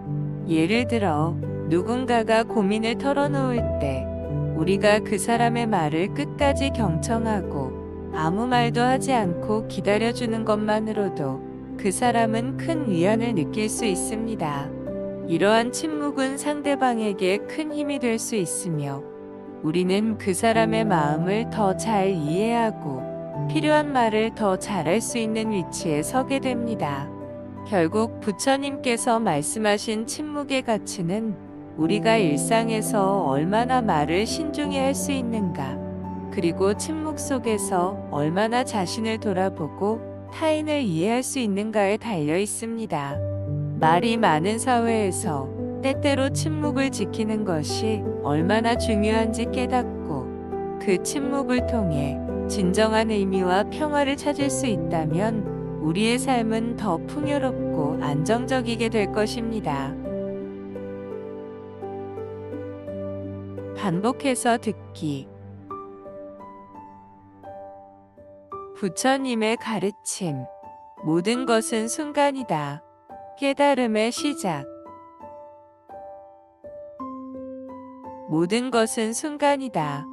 예를 들어, 누군가가 고민을 털어놓을 때 우리가 그 사람의 말을 끝까지 경청하고 아무 말도 하지 않고 기다려주는 것만으로도 그 사람은 큰 위안을 느낄 수 있습니다. 이러한 침묵은 상대방에게 큰 힘이 될 수 있으며, 우리는 그 사람의 마음을 더 잘 이해하고 필요한 말을 더 잘할 수 있는 위치에 서게 됩니다. 결국 부처님께서 말씀하신 침묵의 가치는 우리가 일상에서 얼마나 말을 신중히 할 수 있는가, 그리고 침묵 속에서 얼마나 자신을 돌아보고 타인을 이해할 수 있는가에 달려 있습니다. 말이 많은 사회에서 때때로 침묵을 지키는 것이 얼마나 중요한지 깨닫고 그 침묵을 통해 진정한 의미와 평화를 찾을 수 있다면 우리의 삶은 더 풍요롭고 안정적이게 될 것입니다. 반복해서 듣기. 부처님의 가르침. 모든 것은 순간이다. 깨달음의 시작. 모든 것은 순간이다.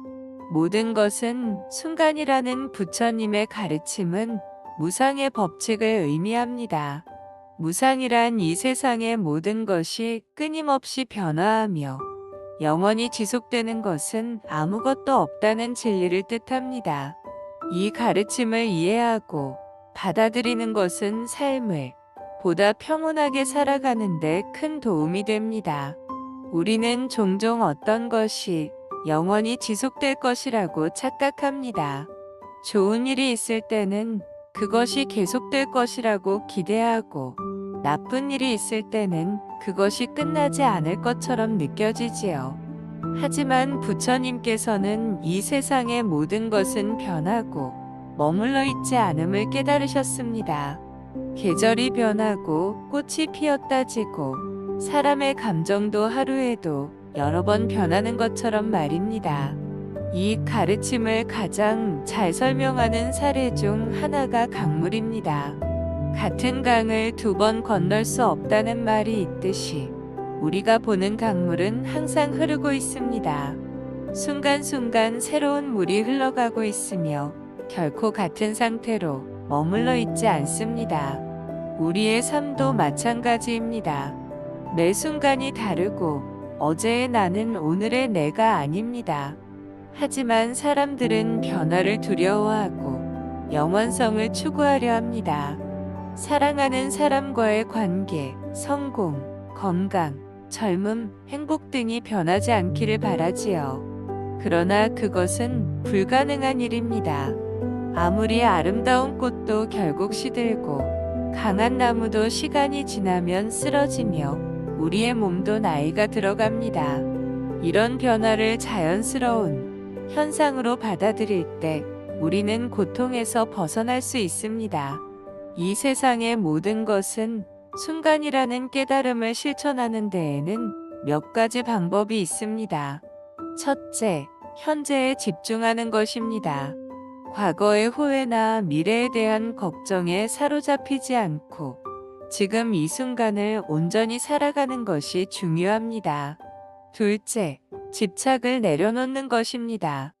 모든 것은 순간이라는 부처님의 가르침은 무상의 법칙을 의미합니다. 무상이란 이 세상의 모든 것이 끊임없이 변화하며 영원히 지속되는 것은 아무것도 없다는 진리를 뜻합니다. 이 가르침을 이해하고 받아들이는 것은 삶을 보다 평온하게 살아가는 데 큰 도움이 됩니다. 우리는 종종 어떤 것이 영원히 지속될 것이라고 착각합니다. 좋은 일이 있을 때는 그것이 계속될 것이라고 기대하고, 나쁜 일이 있을 때는 그것이 끝나지 않을 것처럼 느껴지지요. 하지만 부처님께서는 이 세상의 모든 것은 변하고 머물러 있지 않음을 깨달으셨습니다. 계절이 변하고 꽃이 피었다 지고 사람의 감정도 하루에도 여러 번 변하는 것처럼 말입니다. 이 가르침을 가장 잘 설명하는 사례 중 하나가 강물입니다. 같은 강을 두 번 건널 수 없다는 말이 있듯이 우리가 보는 강물은 항상 흐르고 있습니다. 순간순간 새로운 물이 흘러가고 있으며 결코 같은 상태로 머물러 있지 않습니다. 우리의 삶도 마찬가지입니다. 매 순간이 다르고 어제의 나는 오늘의 내가 아닙니다. 하지만 사람들은 변화를 두려워하고 영원성을 추구하려 합니다. 사랑하는 사람과의 관계, 성공, 건강, 젊음, 행복 등이 변하지 않기를 바라지요. 그러나 그것은 불가능한 일입니다. 아무리 아름다운 꽃도 결국 시들고 강한 나무도 시간이 지나면 쓰러지며 우리의 몸도 나이가 들어갑니다. 이런 변화를 자연스러운 현상으로 받아들일 때 우리는 고통에서 벗어날 수 있습니다. 이 세상의 모든 것은 순간이라는 깨달음을 실천하는 데에는 몇 가지 방법이 있습니다. 첫째, 현재에 집중하는 것입니다. 과거의 후회나 미래에 대한 걱정에 사로잡히지 않고 지금 이 순간을 온전히 살아가는 것이 중요합니다. 둘째, 집착을 내려놓는 것입니다.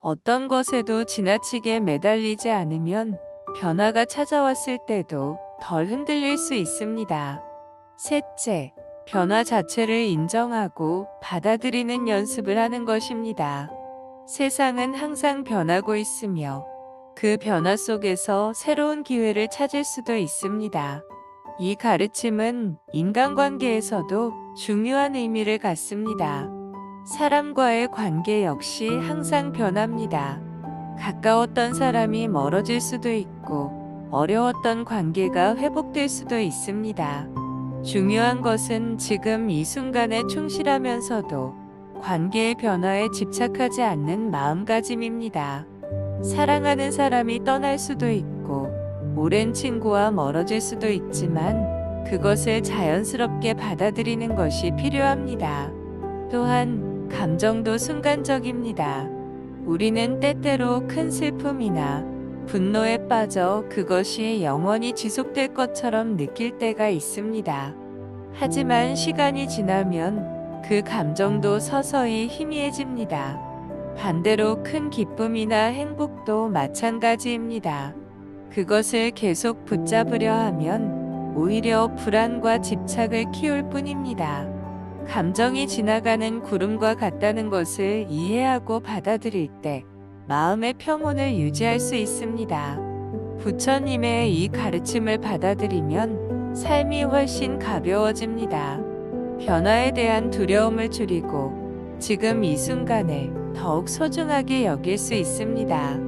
어떤 것에도 지나치게 매달리지 않으면 변화가 찾아왔을 때도 덜 흔들릴 수 있습니다. 셋째, 변화 자체를 인정하고 받아들이는 연습을 하는 것입니다. 세상은 항상 변하고 있으며 그 변화 속에서 새로운 기회를 찾을 수도 있습니다. 이 가르침은 인간관계에서도 중요한 의미를 갖습니다. 사람과의 관계 역시 항상 변합니다. 가까웠던 사람이 멀어질 수도 있고 어려웠던 관계가 회복될 수도 있습니다. 중요한 것은 지금 이 순간에 충실하면서도 관계의 변화에 집착하지 않는 마음가짐입니다. 사랑하는 사람이 떠날 수도 있고 오랜 친구와 멀어질 수도 있지만 그것을 자연스럽게 받아들이는 것이 필요합니다. 또한 감정도 순간적입니다. 우리는 때때로 큰 슬픔이나 분노에 빠져 그것이 영원히 지속될 것처럼 느낄 때가 있습니다. 하지만 시간이 지나면 그 감정도 서서히 희미해집니다. 반대로 큰 기쁨이나 행복도 마찬가지입니다. 그것을 계속 붙잡으려 하면 오히려 불안과 집착을 키울 뿐입니다. 감정이 지나가는 구름과 같다는 것을 이해하고 받아들일 때 마음의 평온을 유지할 수 있습니다. 부처님의 이 가르침을 받아들이면 삶이 훨씬 가벼워집니다. 변화에 대한 두려움을 줄이고 지금 이 순간을 더욱 소중하게 여길 수 있습니다.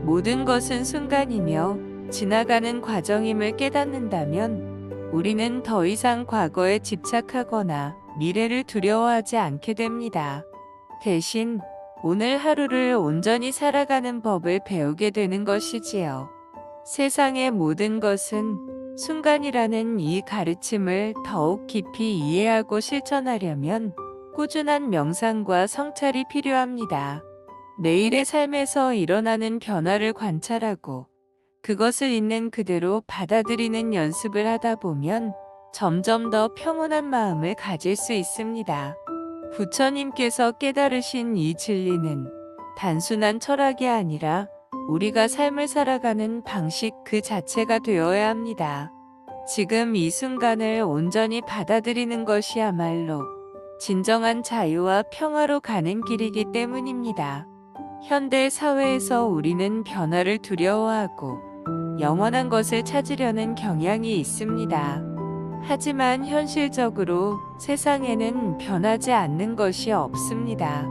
모든 것은 순간이며 지나가는 과정임을 깨닫는다면 우리는 더 이상 과거에 집착하거나 미래를 두려워하지 않게 됩니다. 대신 오늘 하루를 온전히 살아가는 법을 배우게 되는 것이지요. 세상의 모든 것은 순간이라는 이 가르침을 더욱 깊이 이해하고 실천하려면 꾸준한 명상과 성찰이 필요합니다. 내일의 삶에서 일어나는 변화를 관찰하고 그것을 있는 그대로 받아들이는 연습을 하다 보면 점점 더 평온한 마음을 가질 수 있습니다. 부처님께서 깨달으신 이 진리는 단순한 철학이 아니라 우리가 삶을 살아가는 방식 그 자체가 되어야 합니다. 지금 이 순간을 온전히 받아들이는 것이야말로 진정한 자유와 평화로 가는 길이기 때문입니다. 현대 사회에서 우리는 변화를 두려워하고 영원한 것을 찾으려는 경향이 있습니다. 하지만 현실적으로 세상에는 변하지 않는 것이 없습니다.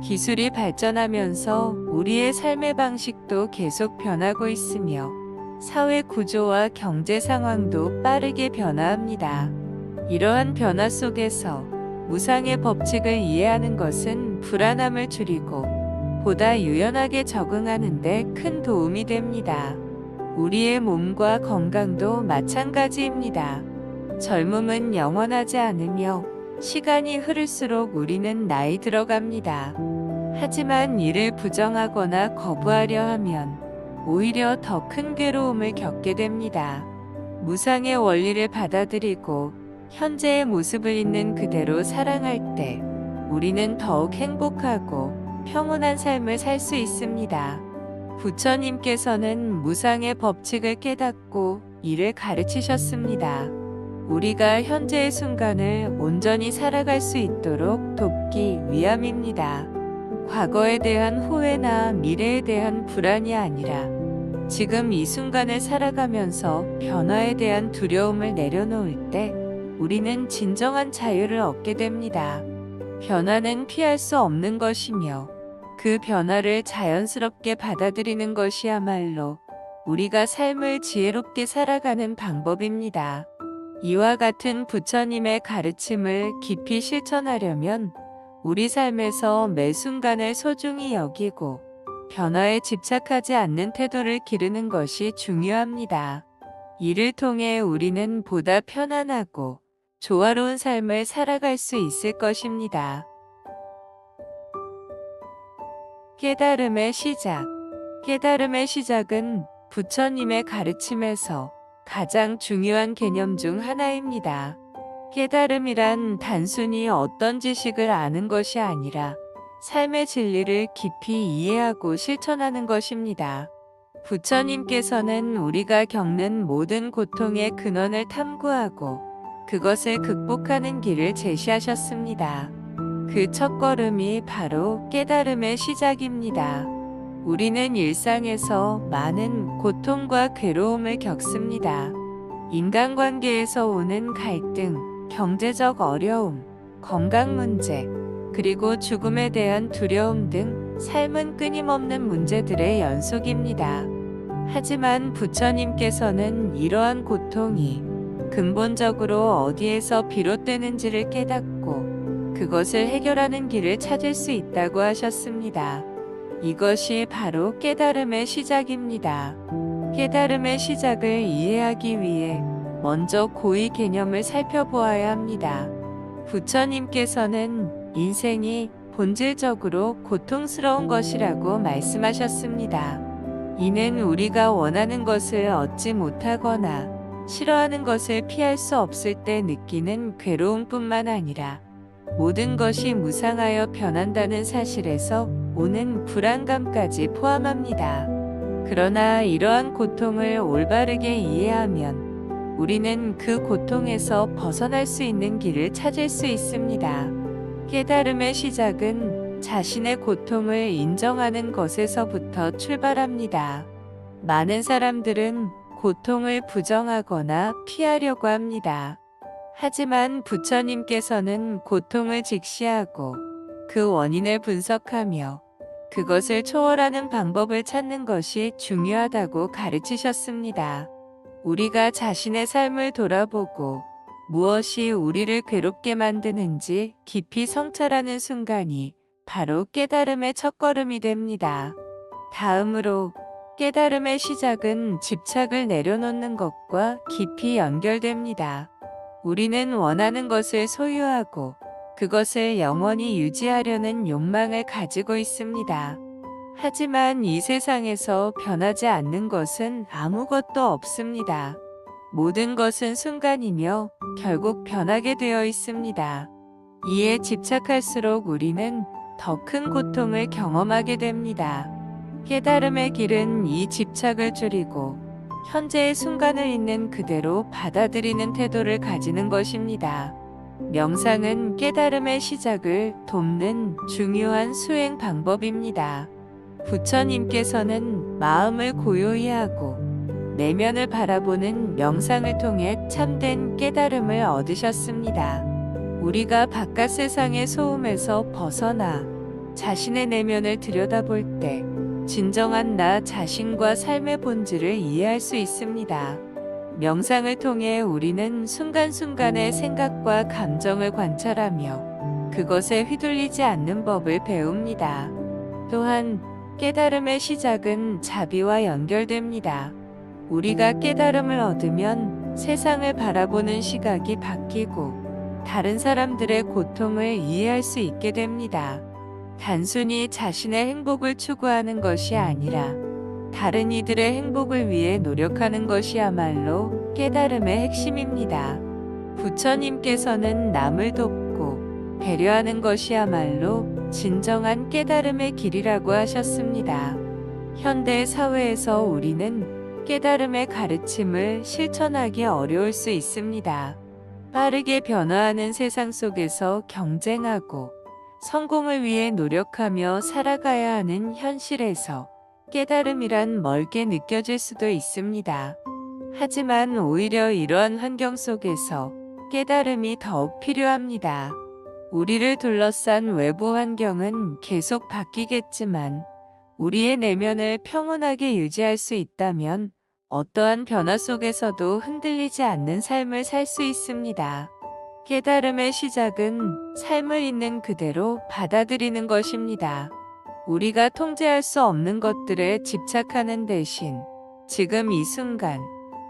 기술이 발전하면서 우리의 삶의 방식도 계속 변하고 있으며 사회 구조와 경제 상황도 빠르게 변화합니다. 이러한 변화 속에서 무상의 법칙을 이해하는 것은 불안함을 줄이고 보다 유연하게 적응하는 데 큰 도움이 됩니다. 우리의 몸과 건강도 마찬가지입니다. 젊음은 영원하지 않으며 시간이 흐를수록 우리는 나이 들어갑니다. 하지만 이를 부정하거나 거부하려 하면 오히려 더 큰 괴로움을 겪게 됩니다. 무상의 원리를 받아들이고 현재의 모습을 있는 그대로 사랑할 때 우리는 더욱 행복하고 평온한 삶을 살 수 있습니다. 부처님께서는 무상의 법칙을 깨닫고 이를 가르치셨습니다. 우리가 현재의 순간을 온전히 살아갈 수 있도록 돕기 위함입니다. 과거에 대한 후회나 미래에 대한 불안이 아니라 지금 이 순간을 살아가면서 변화에 대한 두려움을 내려놓을 때 우리는 진정한 자유를 얻게 됩니다. 변화는 피할 수 없는 것이며 그 변화를 자연스럽게 받아들이는 것이야말로 우리가 삶을 지혜롭게 살아가는 방법입니다. 이와 같은 부처님의 가르침을 깊이 실천하려면 우리 삶에서 매 순간을 소중히 여기고 변화에 집착하지 않는 태도를 기르는 것이 중요합니다. 이를 통해 우리는 보다 편안하고 조화로운 삶을 살아갈 수 있을 것입니다. 깨달음의 시작. 깨달음의 시작은 부처님의 가르침에서 가장 중요한 개념 중 하나입니다. 깨달음이란 단순히 어떤 지식을 아는 것이 아니라 삶의 진리를 깊이 이해하고 실천하는 것입니다. 부처님께서는 우리가 겪는 모든 고통의 근원을 탐구하고 그것을 극복하는 길을 제시하셨습니다. 그 첫걸음이 바로 깨달음의 시작입니다. 우리는 일상에서 많은 고통과 괴로움을 겪습니다. 인간관계에서 오는 갈등, 경제적 어려움, 건강 문제, 그리고 죽음에 대한 두려움 등 삶은 끊임없는 문제들의 연속입니다. 하지만 부처님께서는 이러한 고통이 근본적으로 어디에서 비롯되는지를 깨닫고 그것을 해결하는 길을 찾을 수 있다고 하셨습니다. 이것이 바로 깨달음의 시작입니다. 깨달음의 시작을 이해하기 위해 먼저 고의 개념을 살펴보아야 합니다. 부처님께서는 인생이 본질적으로 고통스러운 것이라고 말씀하셨습니다. 이는 우리가 원하는 것을 얻지 못하거나 싫어하는 것을 피할 수 없을 때 느끼는 괴로움뿐만 아니라 모든 것이 무상하여 변한다는 사실에서 오는 불안감까지 포함합니다. 그러나 이러한 고통을 올바르게 이해하면 우리는 그 고통에서 벗어날 수 있는 길을 찾을 수 있습니다. 깨달음의 시작은 자신의 고통을 인정하는 것에서부터 출발합니다. 많은 사람들은 고통을 부정하거나 피하려고 합니다. 하지만 부처님께서는 고통을 직시하고 그 원인을 분석하며 그것을 초월하는 방법을 찾는 것이 중요하다고 가르치셨습니다. 우리가 자신의 삶을 돌아보고 무엇이 우리를 괴롭게 만드는지 깊이 성찰하는 순간이 바로 깨달음의 첫걸음이 됩니다. 다음으로 깨달음의 시작은 집착을 내려놓는 것과 깊이 연결됩니다. 우리는 원하는 것을 소유하고 그것을 영원히 유지하려는 욕망을 가지고 있습니다. 하지만 이 세상에서 변하지 않는 것은 아무것도 없습니다. 모든 것은 순간이며 결국 변하게 되어 있습니다. 이에 집착할수록 우리는 더 큰 고통을 경험하게 됩니다. 깨달음의 길은 이 집착을 줄이고 현재의 순간을 있는 그대로 받아들이는 태도를 가지는 것입니다. 명상은 깨달음의 시작을 돕는 중요한 수행 방법입니다. 부처님께서는 마음을 고요히 하고 내면을 바라보는 명상을 통해 참된 깨달음을 얻으셨습니다. 우리가 바깥 세상의 소음에서 벗어나 자신의 내면을 들여다볼 때 진정한 나 자신과 삶의 본질을 이해할 수 있습니다. 명상을 통해 우리는 순간순간의 생각과 감정을 관찰하며 그것에 휘둘리지 않는 법을 배웁니다. 또한 깨달음의 시작은 자비와 연결됩니다. 우리가 깨달음을 얻으면 세상을 바라보는 시각이 바뀌고 다른 사람들의 고통을 이해할 수 있게 됩니다. 단순히 자신의 행복을 추구하는 것이 아니라 다른 이들의 행복을 위해 노력하는 것이야말로 깨달음의 핵심입니다. 부처님께서는 남을 돕고 배려하는 것이야말로 진정한 깨달음의 길이라고 하셨습니다. 현대 사회에서 우리는 깨달음의 가르침을 실천하기 어려울 수 있습니다. 빠르게 변화하는 세상 속에서 경쟁하고 성공을 위해 노력하며 살아가야 하는 현실에서 깨달음이란 멀게 느껴질 수도 있습니다. 하지만 오히려 이러한 환경 속에서 깨달음이 더욱 필요합니다. 우리를 둘러싼 외부 환경은 계속 바뀌겠지만 우리의 내면을 평온하게 유지할 수 있다면 어떠한 변화 속에서도 흔들리지 않는 삶을 살 수 있습니다. 깨달음의 시작은 삶을 있는 그대로 받아들이는 것입니다. 우리가 통제할 수 없는 것들에 집착하는 대신 지금 이 순간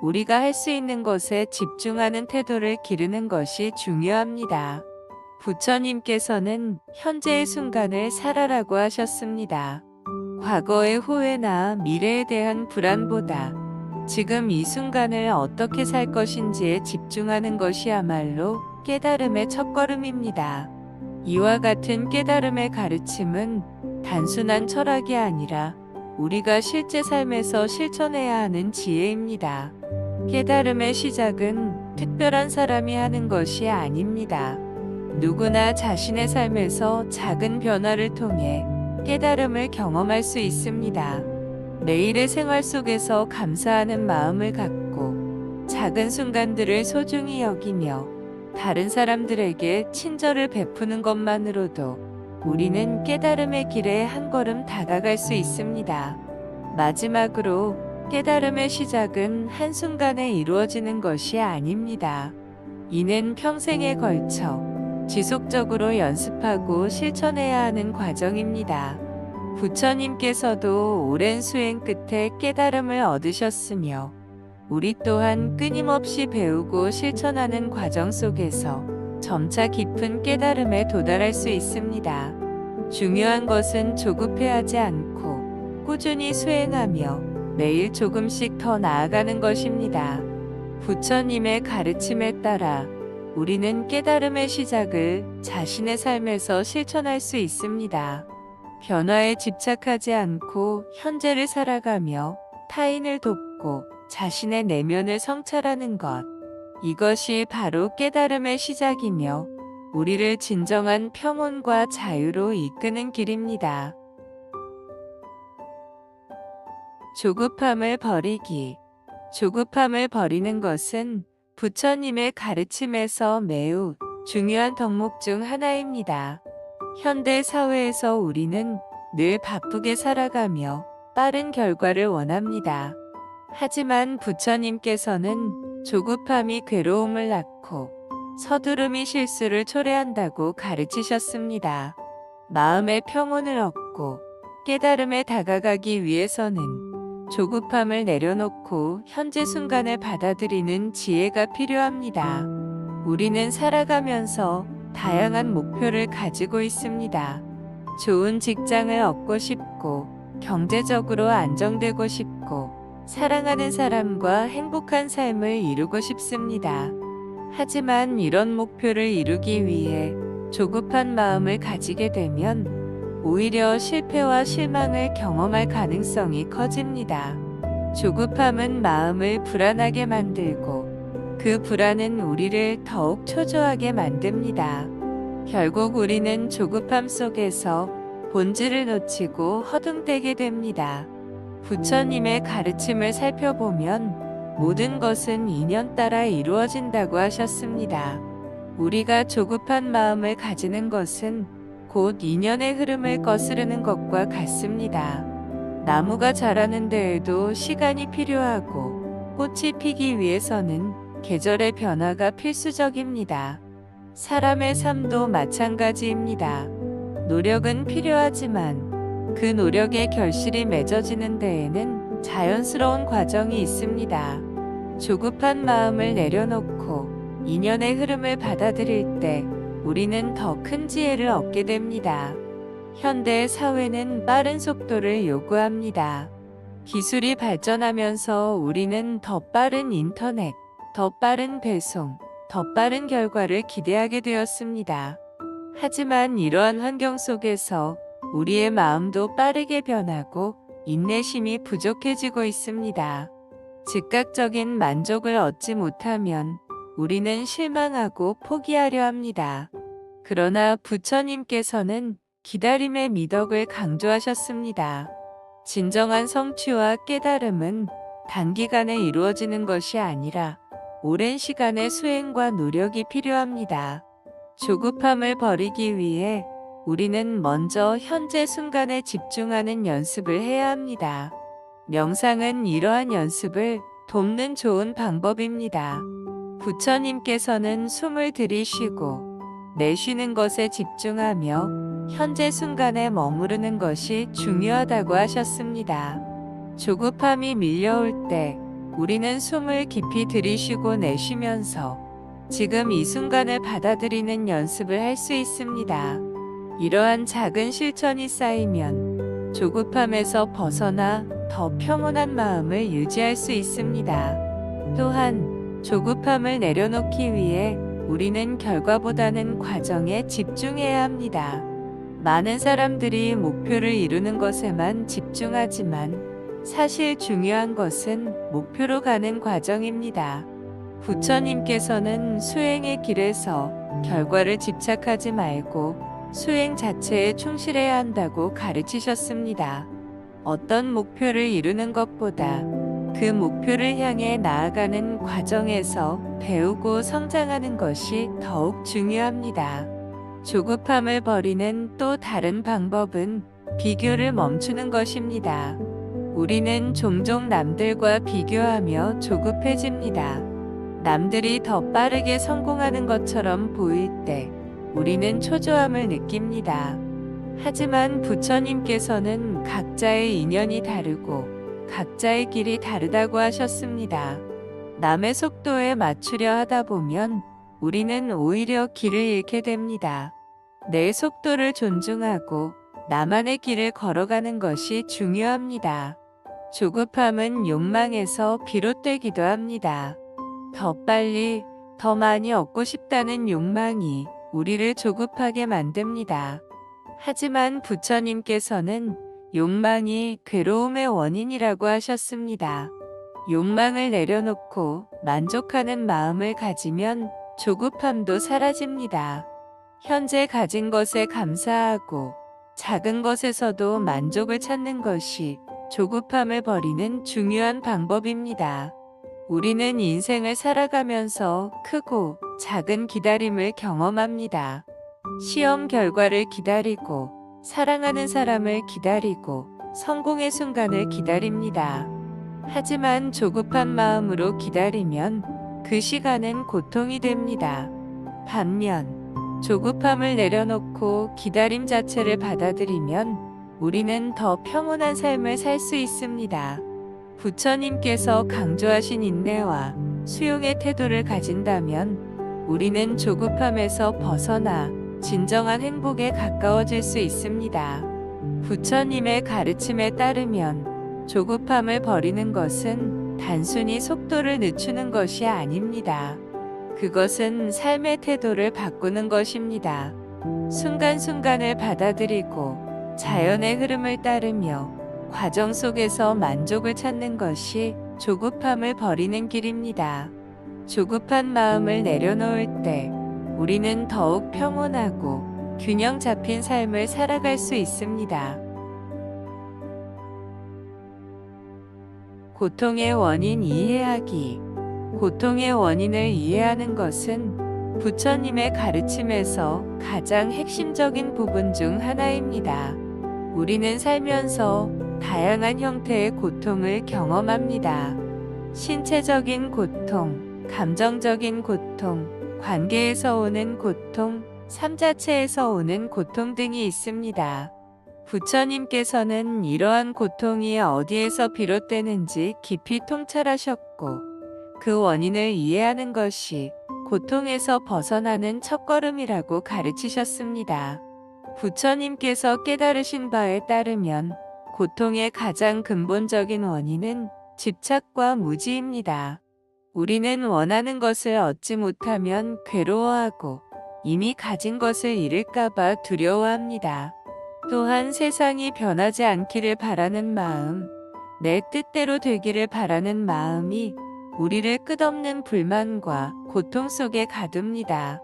우리가 할 수 있는 것에 집중하는 태도를 기르는 것이 중요합니다. 부처님께서는 현재의 순간을 살아라고 하셨습니다. 과거의 후회나 미래에 대한 불안보다 지금 이 순간을 어떻게 살 것인지에 집중하는 것이야말로 깨달음의 첫걸음입니다. 이와 같은 깨달음의 가르침은 단순한 철학이 아니라 우리가 실제 삶에서 실천해야 하는 지혜입니다. 깨달음의 시작은 특별한 사람이 하는 것이 아닙니다. 누구나 자신의 삶에서 작은 변화를 통해 깨달음을 경험할 수 있습니다. 매일의 생활 속에서 감사하는 마음을 갖고 작은 순간들을 소중히 여기며 다른 사람들에게 친절을 베푸는 것만으로도 우리는 깨달음의 길에 한 걸음 다가갈 수 있습니다. 마지막으로 깨달음의 시작은 한순간에 이루어지는 것이 아닙니다. 이는 평생에 걸쳐 지속적으로 연습하고 실천해야 하는 과정입니다. 부처님께서도 오랜 수행 끝에 깨달음을 얻으셨으며 우리 또한 끊임없이 배우고 실천하는 과정 속에서 점차 깊은 깨달음에 도달할 수 있습니다. 중요한 것은 조급해하지 않고 꾸준히 수행하며 매일 조금씩 더 나아가는 것입니다. 부처님의 가르침에 따라 우리는 깨달음의 시작을 자신의 삶에서 실천할 수 있습니다. 변화에 집착하지 않고 현재를 살아가며 타인을 돕고 자신의 내면을 성찰하는 것. 이것이 바로 깨달음의 시작이며 우리를 진정한 평온과 자유로 이끄는 길입니다. 조급함을 버리기. 조급함을 버리는 것은 부처님의 가르침에서 매우 중요한 덕목 중 하나입니다. 현대 사회에서 우리는 늘 바쁘게 살아가며 빠른 결과를 원합니다. 하지만 부처님께서는 조급함이 괴로움을 낳고 서두름이 실수를 초래한다고 가르치셨습니다. 마음의 평온을 얻고 깨달음에 다가가기 위해서는 조급함을 내려놓고 현재 순간을 받아들이는 지혜가 필요합니다. 우리는 살아가면서 다양한 목표를 가지고 있습니다. 좋은 직장을 얻고 싶고, 경제적으로 안정되고 싶고, 사랑하는 사람과 행복한 삶을 이루고 싶습니다. 하지만 이런 목표를 이루기 위해 조급한 마음을 가지게 되면 오히려 실패와 실망을 경험할 가능성이 커집니다. 조급함은 마음을 불안하게 만들고 그 불안은 우리를 더욱 초조하게 만듭니다. 결국 우리는 조급함 속에서 본질을 놓치고 허둥대게 됩니다. 부처님의 가르침을 살펴보면 모든 것은 인연 따라 이루어진다고 하셨습니다. 우리가 조급한 마음을 가지는 것은 곧 인연의 흐름을 거스르는 것과 같습니다. 나무가 자라는 데에도 시간이 필요하고 꽃이 피기 위해서는 계절의 변화가 필수적입니다. 사람의 삶도 마찬가지입니다. 노력은 필요하지만 그 노력의 결실이 맺어지는 데에는 자연스러운 과정이 있습니다. 조급한 마음을 내려놓고 인연의 흐름을 받아들일 때 우리는 더 큰 지혜를 얻게 됩니다. 현대 사회는 빠른 속도를 요구합니다. 기술이 발전하면서 우리는 더 빠른 인터넷, 더 빠른 배송, 더 빠른 결과를 기대하게 되었습니다. 하지만 이러한 환경 속에서 우리의 마음도 빠르게 변하고 인내심이 부족해지고 있습니다. 즉각적인 만족을 얻지 못하면 우리는 실망하고 포기하려 합니다. 그러나 부처님께서는 기다림의 미덕을 강조하셨습니다. 진정한 성취와 깨달음은 단기간에 이루어지는 것이 아니라 오랜 시간의 수행과 노력이 필요합니다. 조급함을 버리기 위해 우리는 먼저 현재 순간에 집중하는 연습을 해야 합니다. 명상은 이러한 연습을 돕는 좋은 방법입니다. 부처님께서는 숨을 들이쉬고 내쉬는 것에 집중하며 현재 순간에 머무르는 것이 중요하다고 하셨습니다. 조급함이 밀려올 때 우리는 숨을 깊이 들이쉬고 내쉬면서 지금 이 순간을 받아들이는 연습을 할 수 있습니다. 이러한 작은 실천이 쌓이면 조급함에서 벗어나 더 평온한 마음을 유지할 수 있습니다. 또한 조급함을 내려놓기 위해 우리는 결과보다는 과정에 집중해야 합니다. 많은 사람들이 목표를 이루는 것에만 집중하지만 사실 중요한 것은 목표로 가는 과정입니다. 부처님께서는 수행의 길에서 결과를 집착하지 말고 수행 자체에 충실해야 한다고 가르치셨습니다. 어떤 목표를 이루는 것보다 그 목표를 향해 나아가는 과정에서 배우고 성장하는 것이 더욱 중요합니다. 조급함을 버리는 또 다른 방법은 비교를 멈추는 것입니다. 우리는 종종 남들과 비교하며 조급해집니다. 남들이 더 빠르게 성공하는 것처럼 보일 때 우리는 초조함을 느낍니다. 하지만 부처님께서는 각자의 인연이 다르고 각자의 길이 다르다고 하셨습니다. 남의 속도에 맞추려 하다 보면 우리는 오히려 길을 잃게 됩니다. 내 속도를 존중하고 나만의 길을 걸어가는 것이 중요합니다. 조급함은 욕망에서 비롯되기도 합니다. 더 빨리, 더 많이 얻고 싶다는 욕망이 우리를 조급하게 만듭니다. 하지만 부처님께서는 욕망이 괴로움의 원인이라고 하셨습니다. 욕망을 내려놓고 만족하는 마음을 가지면 조급함도 사라집니다. 현재 가진 것에 감사하고 작은 것에서도 만족을 찾는 것이 조급함을 버리는 중요한 방법입니다. 우리는 인생을 살아가면서 크고 작은 기다림을 경험합니다. 시험 결과를 기다리고 사랑하는 사람을 기다리고 성공의 순간을 기다립니다. 하지만 조급한 마음으로 기다리면 그 시간은 고통이 됩니다. 반면 조급함을 내려놓고 기다림 자체를 받아들이면 우리는 더 평온한 삶을 살 수 있습니다. 부처님께서 강조하신 인내와 수용의 태도를 가진다면 우리는 조급함에서 벗어나 진정한 행복에 가까워질 수 있습니다. 부처님의 가르침에 따르면 조급함을 버리는 것은 단순히 속도를 늦추는 것이 아닙니다. 그것은 삶의 태도를 바꾸는 것입니다. 순간순간을 받아들이고 자연의 흐름을 따르며 과정 속에서 만족을 찾는 것이 조급함을 버리는 길입니다. 조급한 마음을 내려놓을 때 우리는 더욱 평온하고 균형 잡힌 삶을 살아갈 수 있습니다. 고통의 원인 이해하기. 고통의 원인을 이해하는 것은 부처님의 가르침에서 가장 핵심적인 부분 중 하나입니다. 우리는 살면서 다양한 형태의 고통을 경험합니다. 신체적인 고통, 감정적인 고통, 관계에서 오는 고통, 삶 자체에서 오는 고통 등이 있습니다. 부처님께서는 이러한 고통이 어디에서 비롯되는지 깊이 통찰하셨고 그 원인을 이해하는 것이 고통에서 벗어나는 첫걸음이라고 가르치셨습니다. 부처님께서 깨달으신 바에 따르면 고통의 가장 근본적인 원인은 집착과 무지입니다. 우리는 원하는 것을 얻지 못하면 괴로워하고 이미 가진 것을 잃을까봐 두려워합니다. 또한 세상이 변하지 않기를 바라는 마음, 내 뜻대로 되기를 바라는 마음이 우리를 끝없는 불만과 고통 속에 가둡니다.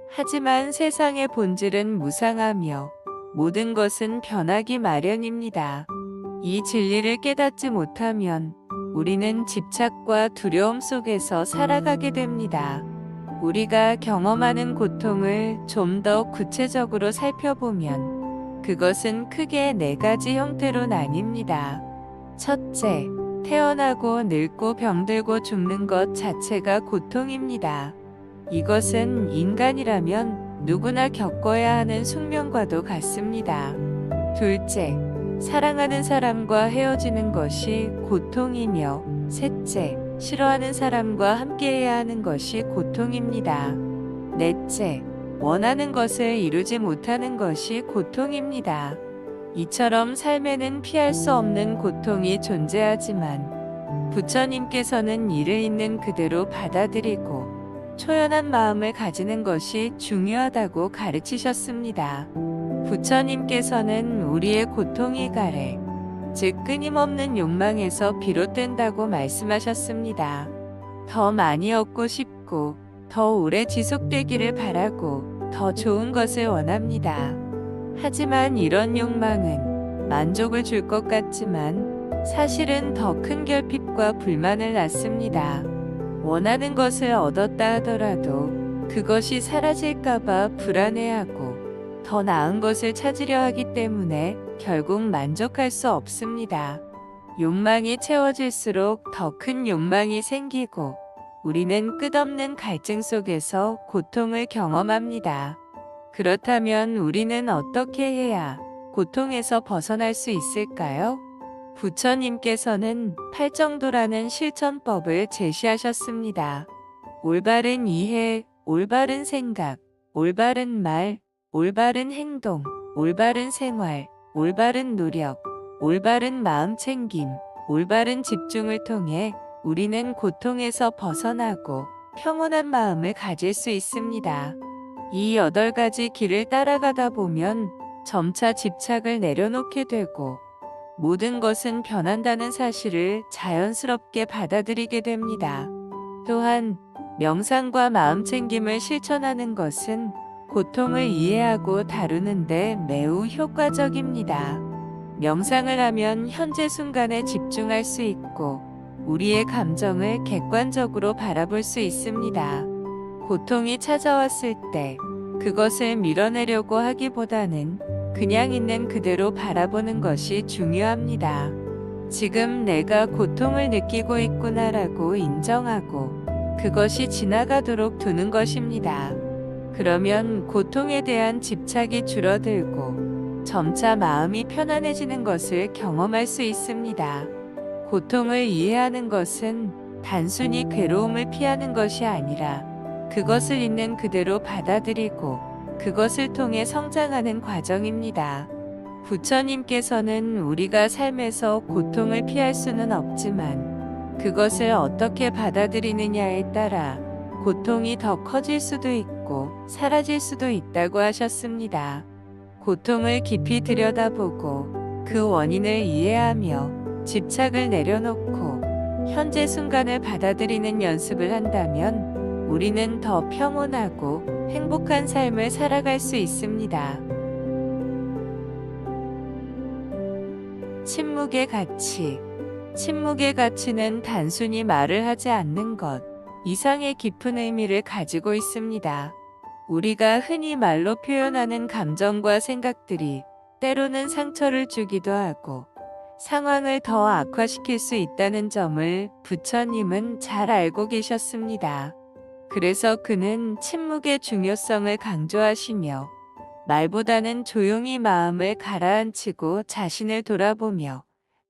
하지만 세상의 본질은 무상하며 모든 것은 변하기 마련입니다. 이 진리를 깨닫지 못하면 우리는 집착과 두려움 속에서 살아가게 됩니다. 우리가 경험하는 고통을 좀 더 구체적으로 살펴보면 그것은 크게 4가지 형태로 나뉩니다. 첫째, 태어나고 늙고 병들고 죽는 것 자체가 고통입니다. 이것은 인간이라면 누구나 겪어야 하는 숙명과도 같습니다. 둘째, 사랑하는 사람과 헤어지는 것이 고통이며, 셋째, 싫어하는 사람과 함께해야 하는 것이 고통입니다. 넷째, 원하는 것을 이루지 못하는 것이 고통입니다. 이처럼 삶에는 피할 수 없는 고통이 존재하지만 부처님께서는 이를 있는 그대로 받아들이고 초연한 마음을 가지는 것이 중요하다고 가르치셨습니다. 부처님께서는 우리의 고통이 가래, 즉 끊임없는 욕망에서 비롯된다고 말씀하셨습니다. 더 많이 얻고 싶고, 더 오래 지속되기를 바라고, 더 좋은 것을 원합니다. 하지만 이런 욕망은 만족을 줄 것 같지만 사실은 더 큰 결핍과 불만을 낳습니다. 원하는 것을 얻었다 하더라도 그것이 사라질까봐 불안해하고 더 나은 것을 찾으려 하기 때문에 결국 만족할 수 없습니다. 욕망이 채워질수록 더 큰 욕망이 생기고 우리는 끝없는 갈증 속에서 고통을 경험합니다. 그렇다면 우리는 어떻게 해야 고통에서 벗어날 수 있을까요? 부처님께서는 팔정도라는 실천법을 제시하셨습니다. 올바른 이해, 올바른 생각, 올바른 말, 올바른 행동, 올바른 생활, 올바른 노력, 올바른 마음 챙김, 올바른 집중을 통해 우리는 고통에서 벗어나고 평온한 마음을 가질 수 있습니다. 이 8가지 길을 따라가다 보면 점차 집착을 내려놓게 되고 모든 것은 변한다는 사실을 자연스럽게 받아들이게 됩니다. 또한 명상과 마음챙김을 실천하는 것은 고통을 이해하고 다루는데 매우 효과적입니다. 명상을 하면 현재 순간에 집중할 수 있고 우리의 감정을 객관적으로 바라볼 수 있습니다. 고통이 찾아왔을 때 그것을 밀어내려고 하기보다는 그냥 있는 그대로 바라보는 것이 중요합니다. 지금 내가 고통을 느끼고 있구나라고 인정하고 그것이 지나가도록 두는 것입니다. 그러면 고통에 대한 집착이 줄어들고 점차 마음이 편안해지는 것을 경험할 수 있습니다. 고통을 이해하는 것은 단순히 괴로움을 피하는 것이 아니라 그것을 있는 그대로 받아들이고 그것을 통해 성장하는 과정입니다. 부처님께서는 우리가 삶에서 고통을 피할 수는 없지만 그것을 어떻게 받아들이느냐에 따라 고통이 더 커질 수도 있고 사라질 수도 있다고 하셨습니다. 고통을 깊이 들여다보고 그 원인을 이해하며 집착을 내려놓고 현재 순간을 받아들이는 연습을 한다면 우리는 더 평온하고 행복한 삶을 살아갈 수 있습니다. 침묵의 가치. 침묵의 가치는 단순히 말을 하지 않는 것 이상의 깊은 의미를 가지고 있습니다. 우리가 흔히 말로 표현하는 감정과 생각들이 때로는 상처를 주기도 하고 상황을 더 악화시킬 수 있다는 점을 부처님은 잘 알고 계셨습니다. 그래서 그는 침묵의 중요성을 강조하시며 말보다는 조용히 마음을 가라앉히고 자신을 돌아보며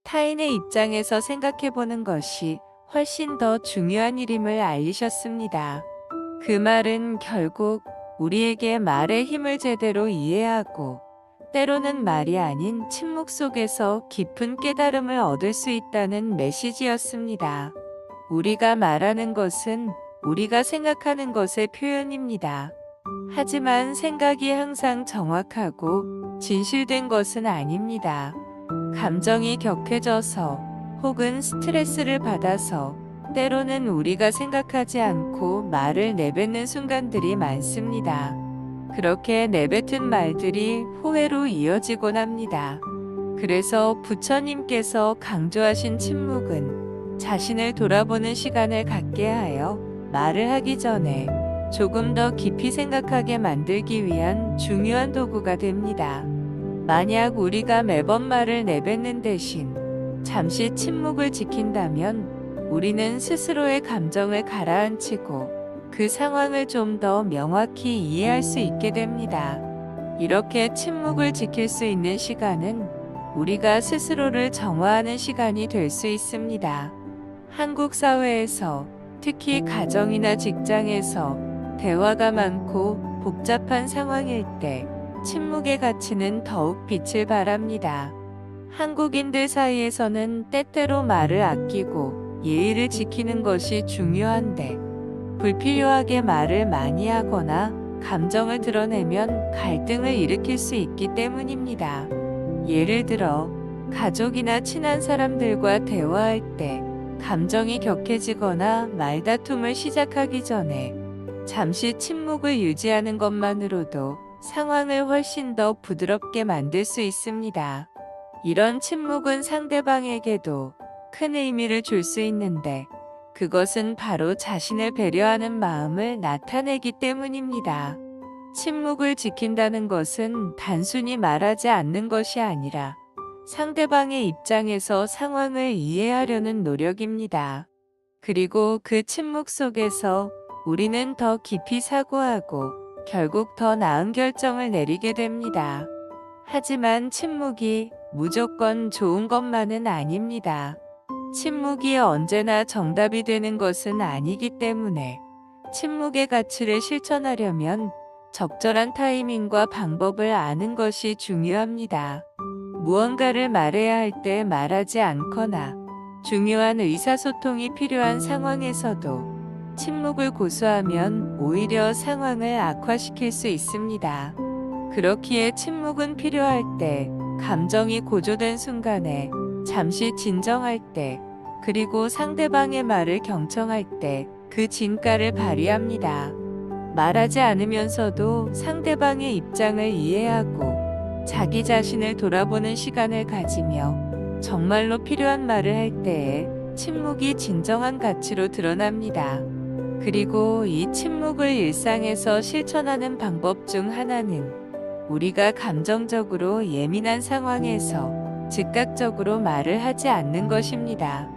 타인의 입장에서 생각해보는 것이 훨씬 더 중요한 일임을 알리셨습니다. 그 말은 결국 우리에게 말의 힘을 제대로 이해하고 때로는 말이 아닌 침묵 속에서 깊은 깨달음을 얻을 수 있다는 메시지였습니다. 우리가 말하는 것은 우리가 생각하는 것의 표현입니다. 하지만 생각이 항상 정확하고 진실된 것은 아닙니다. 감정이 격해져서 혹은 스트레스를 받아서 때로는 우리가 생각하지 않고 말을 내뱉는 순간들이 많습니다. 그렇게 내뱉은 말들이 후회로 이어지곤 합니다. 그래서 부처님께서 강조하신 침묵은 자신을 돌아보는 시간을 갖게 하여 말을 하기 전에 조금 더 깊이 생각하게 만들기 위한 중요한 도구가 됩니다. 만약 우리가 매번 말을 내뱉는 대신 잠시 침묵을 지킨다면 우리는 스스로의 감정을 가라앉히고 그 상황을 좀 더 명확히 이해할 수 있게 됩니다. 이렇게 침묵을 지킬 수 있는 시간은 우리가 스스로를 정화하는 시간이 될 수 있습니다. 한국 사회에서 특히 가정이나 직장에서 대화가 많고 복잡한 상황일 때 침묵의 가치는 더욱 빛을 발합니다. 한국인들 사이에서는 때때로 말을 아끼고 예의를 지키는 것이 중요한데 불필요하게 말을 많이 하거나 감정을 드러내면 갈등을 일으킬 수 있기 때문입니다. 예를 들어, 가족이나 친한 사람들과 대화할 때 감정이 격해지거나 말다툼을 시작하기 전에 잠시 침묵을 유지하는 것만으로도 상황을 훨씬 더 부드럽게 만들 수 있습니다. 이런 침묵은 상대방에게도 큰 의미를 줄 수 있는데, 그것은 바로 자신을 배려하는 마음을 나타내기 때문입니다. 침묵을 지킨다는 것은 단순히 말하지 않는 것이 아니라 상대방의 입장에서 상황을 이해하려는 노력입니다. 그리고 그 침묵 속에서 우리는 더 깊이 사고하고 결국 더 나은 결정을 내리게 됩니다. 하지만 침묵이 무조건 좋은 것만은 아닙니다. 침묵이 언제나 정답이 되는 것은 아니기 때문에 침묵의 가치를 실천하려면 적절한 타이밍과 방법을 아는 것이 중요합니다. 무언가를 말해야 할 때 말하지 않거나 중요한 의사소통이 필요한 상황에서도 침묵을 고수하면 오히려 상황을 악화시킬 수 있습니다. 그렇기에 침묵은 필요할 때, 감정이 고조된 순간에, 잠시 진정할 때, 그리고 상대방의 말을 경청할 때 그 진가를 발휘합니다. 말하지 않으면서도 상대방의 입장을 이해하고 자기 자신을 돌아보는 시간을 가지며 정말로 필요한 말을 할 때에 침묵이 진정한 가치로 드러납니다. 그리고 이 침묵을 일상에서 실천하는 방법 중 하나는 우리가 감정적으로 예민한 상황에서 즉각적으로 말을 하지 않는 것입니다.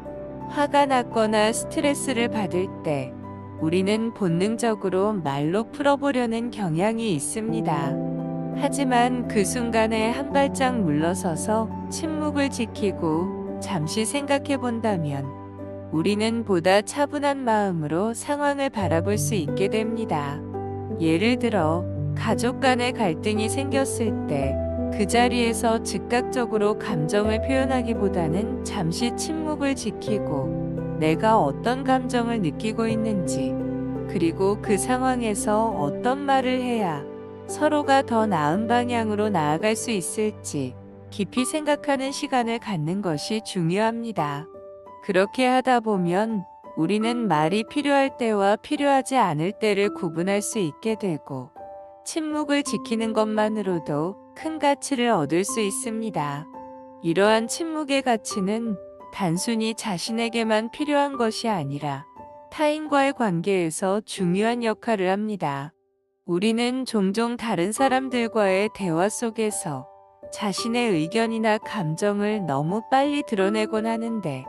화가 났거나 스트레스를 받을 때 우리는 본능적으로 말로 풀어보려는 경향이 있습니다. 하지만 그 순간에 한 발짝 물러서서 침묵을 지키고 잠시 생각해 본다면 우리는 보다 차분한 마음으로 상황을 바라볼 수 있게 됩니다. 예를 들어, 가족 간의 갈등이 생겼을 때 그 자리에서 즉각적으로 감정을 표현하기보다는 잠시 침묵을 지키고 내가 어떤 감정을 느끼고 있는지, 그리고 그 상황에서 어떤 말을 해야 서로가 더 나은 방향으로 나아갈 수 있을지 깊이 생각하는 시간을 갖는 것이 중요합니다. 그렇게 하다 보면 우리는 말이 필요할 때와 필요하지 않을 때를 구분할 수 있게 되고, 침묵을 지키는 것만으로도 큰 가치를 얻을 수 있습니다. 이러한 침묵의 가치는 단순히 자신에게만 필요한 것이 아니라 타인과의 관계에서 중요한 역할을 합니다. 우리는 종종 다른 사람들과의 대화 속에서 자신의 의견이나 감정을 너무 빨리 드러내곤 하는데,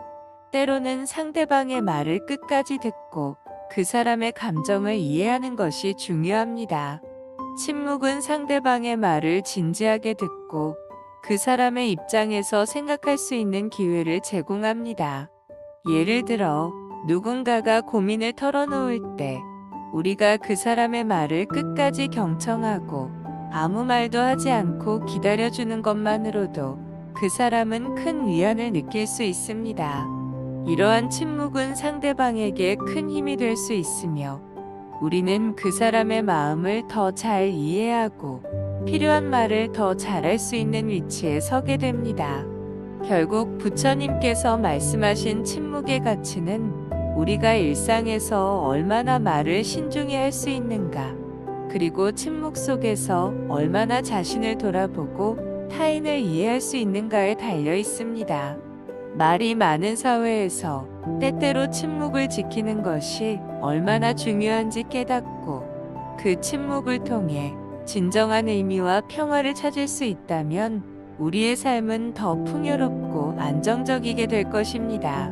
때로는 상대방의 말을 끝까지 듣고 그 사람의 감정을 이해하는 것이 중요합니다. 침묵은 상대방의 말을 진지하게 듣고 그 사람의 입장에서 생각할 수 있는 기회를 제공합니다. 예를 들어, 누군가가 고민을 털어놓을 때 우리가 그 사람의 말을 끝까지 경청하고 아무 말도 하지 않고 기다려주는 것만으로도 그 사람은 큰 위안을 느낄 수 있습니다. 이러한 침묵은 상대방에게 큰 힘이 될 수 있으며, 우리는 그 사람의 마음을 더 잘 이해하고 필요한 말을 더 잘할 수 있는 위치에 서게 됩니다. 결국 부처님께서 말씀하신 침묵의 가치는 우리가 일상에서 얼마나 말을 신중히 할 수 있는가, 그리고 침묵 속에서 얼마나 자신을 돌아보고 타인을 이해할 수 있는가에 달려 있습니다. 말이 많은 사회에서 때때로 침묵을 지키는 것이 얼마나 중요한지 깨닫고 그 침묵을 통해 진정한 의미와 평화를 찾을 수 있다면 우리의 삶은 더 풍요롭고 안정적이게 될 것입니다.